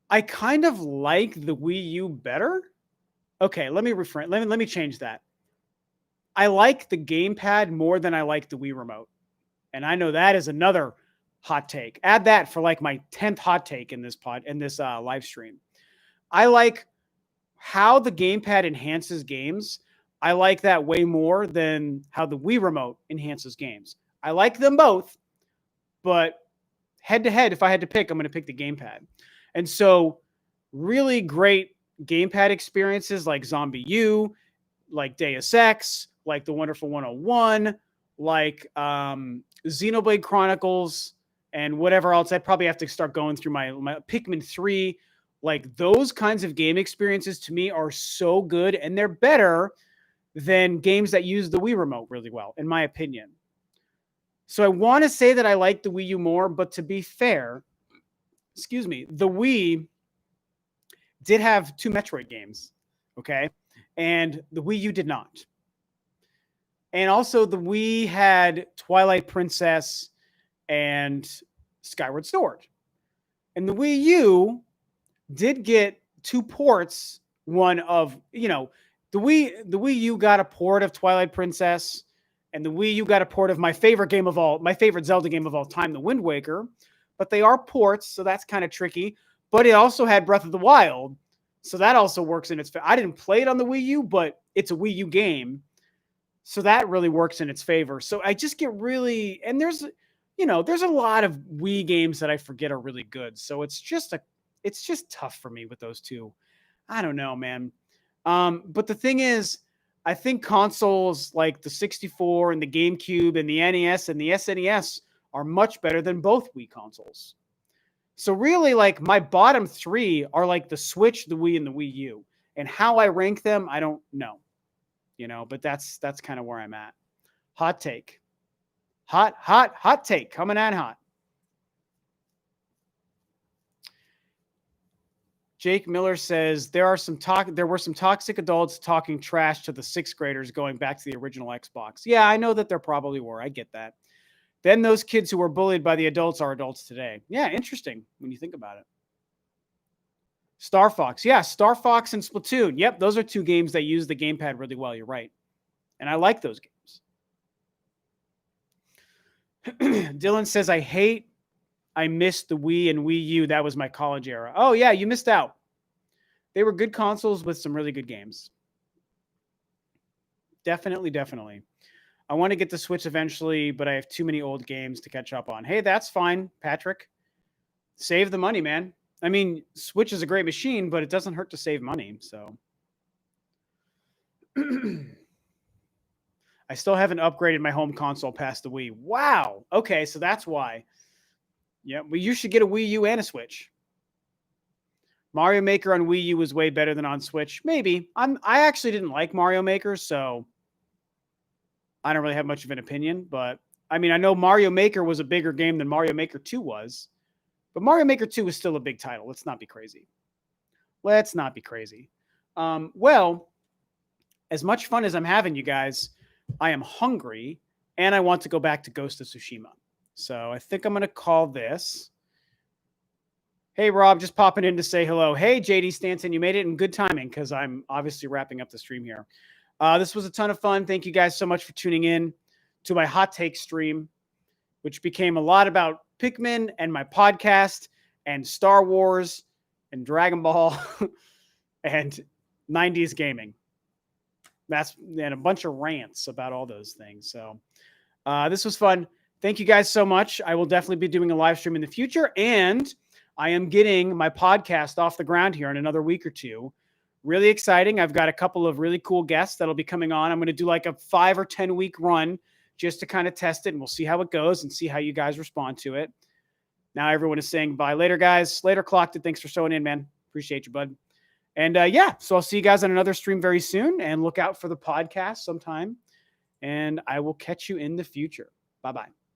Speaker 1: I kind of like the Wii U better. Okay, let me refrain. Let me change that. I like the gamepad more than I like the Wii remote. And I know that is another hot take. Add that for like my 10th hot take in this live stream. I like how the gamepad enhances games. I like that way more than how the Wii remote enhances games. I like them both, but head to head, if I had to pick, I'm going to pick the gamepad. And so really great gamepad experiences like Zombie U, like Deus Ex, like The Wonderful 101, like Xenoblade Chronicles, and whatever else. I'd probably have to start going through my Pikmin 3. Like those kinds of game experiences to me are so good, and they're better than games that use the Wii remote really well, in my opinion. So I want to say that I like the Wii U more, but to be fair, the Wii did have 2 Metroid games, okay? And the Wii U did not. And also the Wii had Twilight Princess and Skyward Sword. And the Wii U did get 2 ports, one of, the Wii U got a port of Twilight Princess, and the Wii U got a port of my favorite Zelda game of all time, The Wind Waker. But they are ports, so that's kind of tricky. But it also had Breath of the Wild, so that also works in its favor. I didn't play it on the Wii U, but it's a Wii U game, so that really works in its favor. So I just get really, and there's a lot of Wii games that I forget are really good. So it's just tough for me with those two. I don't know, man. But the thing is, I think consoles like the 64 and the GameCube and the NES and the SNES are much better than both Wii consoles. So really, like, my bottom 3 are like the Switch, the Wii, and the Wii U. And how I rank them, I don't know. But that's kind of where I'm at. Hot take. Hot take. Coming in hot. Jake Miller says there were some toxic adults talking trash to the 6th graders going back to the original Xbox. Yeah, I know that there probably were. I get that. Then those kids who were bullied by the adults are adults today. Yeah, interesting when you think about it. Star Fox. Yeah, Star Fox and Splatoon. Yep, those are 2 games that use the gamepad really well. You're right. And I like those games. Dylan says, I missed the Wii and Wii U. That was my college era. Oh, yeah, you missed out. They were good consoles with some really good games. Definitely. I want to get the Switch eventually, but I have too many old games to catch up on. Hey, that's fine, Patrick. Save the money, man. I mean, Switch is a great machine, but it doesn't hurt to save money, so. I still haven't upgraded my home console past the Wii. Wow. Okay, so that's why. Yeah, well, you should get a Wii U and a Switch. Mario Maker on Wii U was way better than on Switch. Maybe. I actually didn't like Mario Maker, so I don't really have much of an opinion. But, I mean, I know Mario Maker was a bigger game than Mario Maker 2 was. But Mario Maker 2 was still a big title. Let's not be crazy. Well, as much fun as I'm having, you guys, I am hungry, and I want to go back to Ghost of Tsushima. So I think I'm going to call this. Hey, Rob, just popping in to say hello. Hey, JD Stanton, you made it in good timing because I'm obviously wrapping up the stream here. This was a ton of fun. Thank you guys so much for tuning in to my hot take stream, which became a lot about Pikmin and my podcast and Star Wars and Dragon Ball and 90s gaming. And a bunch of rants about all those things. So this was fun. Thank you guys so much. I will definitely be doing a live stream in the future. And I am getting my podcast off the ground here in another week or two. Really exciting. I've got a couple of really cool guests that'll be coming on. I'm going to do like a 5 or 10 week run just to kind of test it. And we'll see how it goes and see how you guys respond to it. Now everyone is saying bye. Later, guys. Later, Clocked It. Thanks for showing in, man. Appreciate you, bud. And yeah, so I'll see you guys on another stream very soon, and look out for the podcast sometime. And I will catch you in the future. Bye-bye.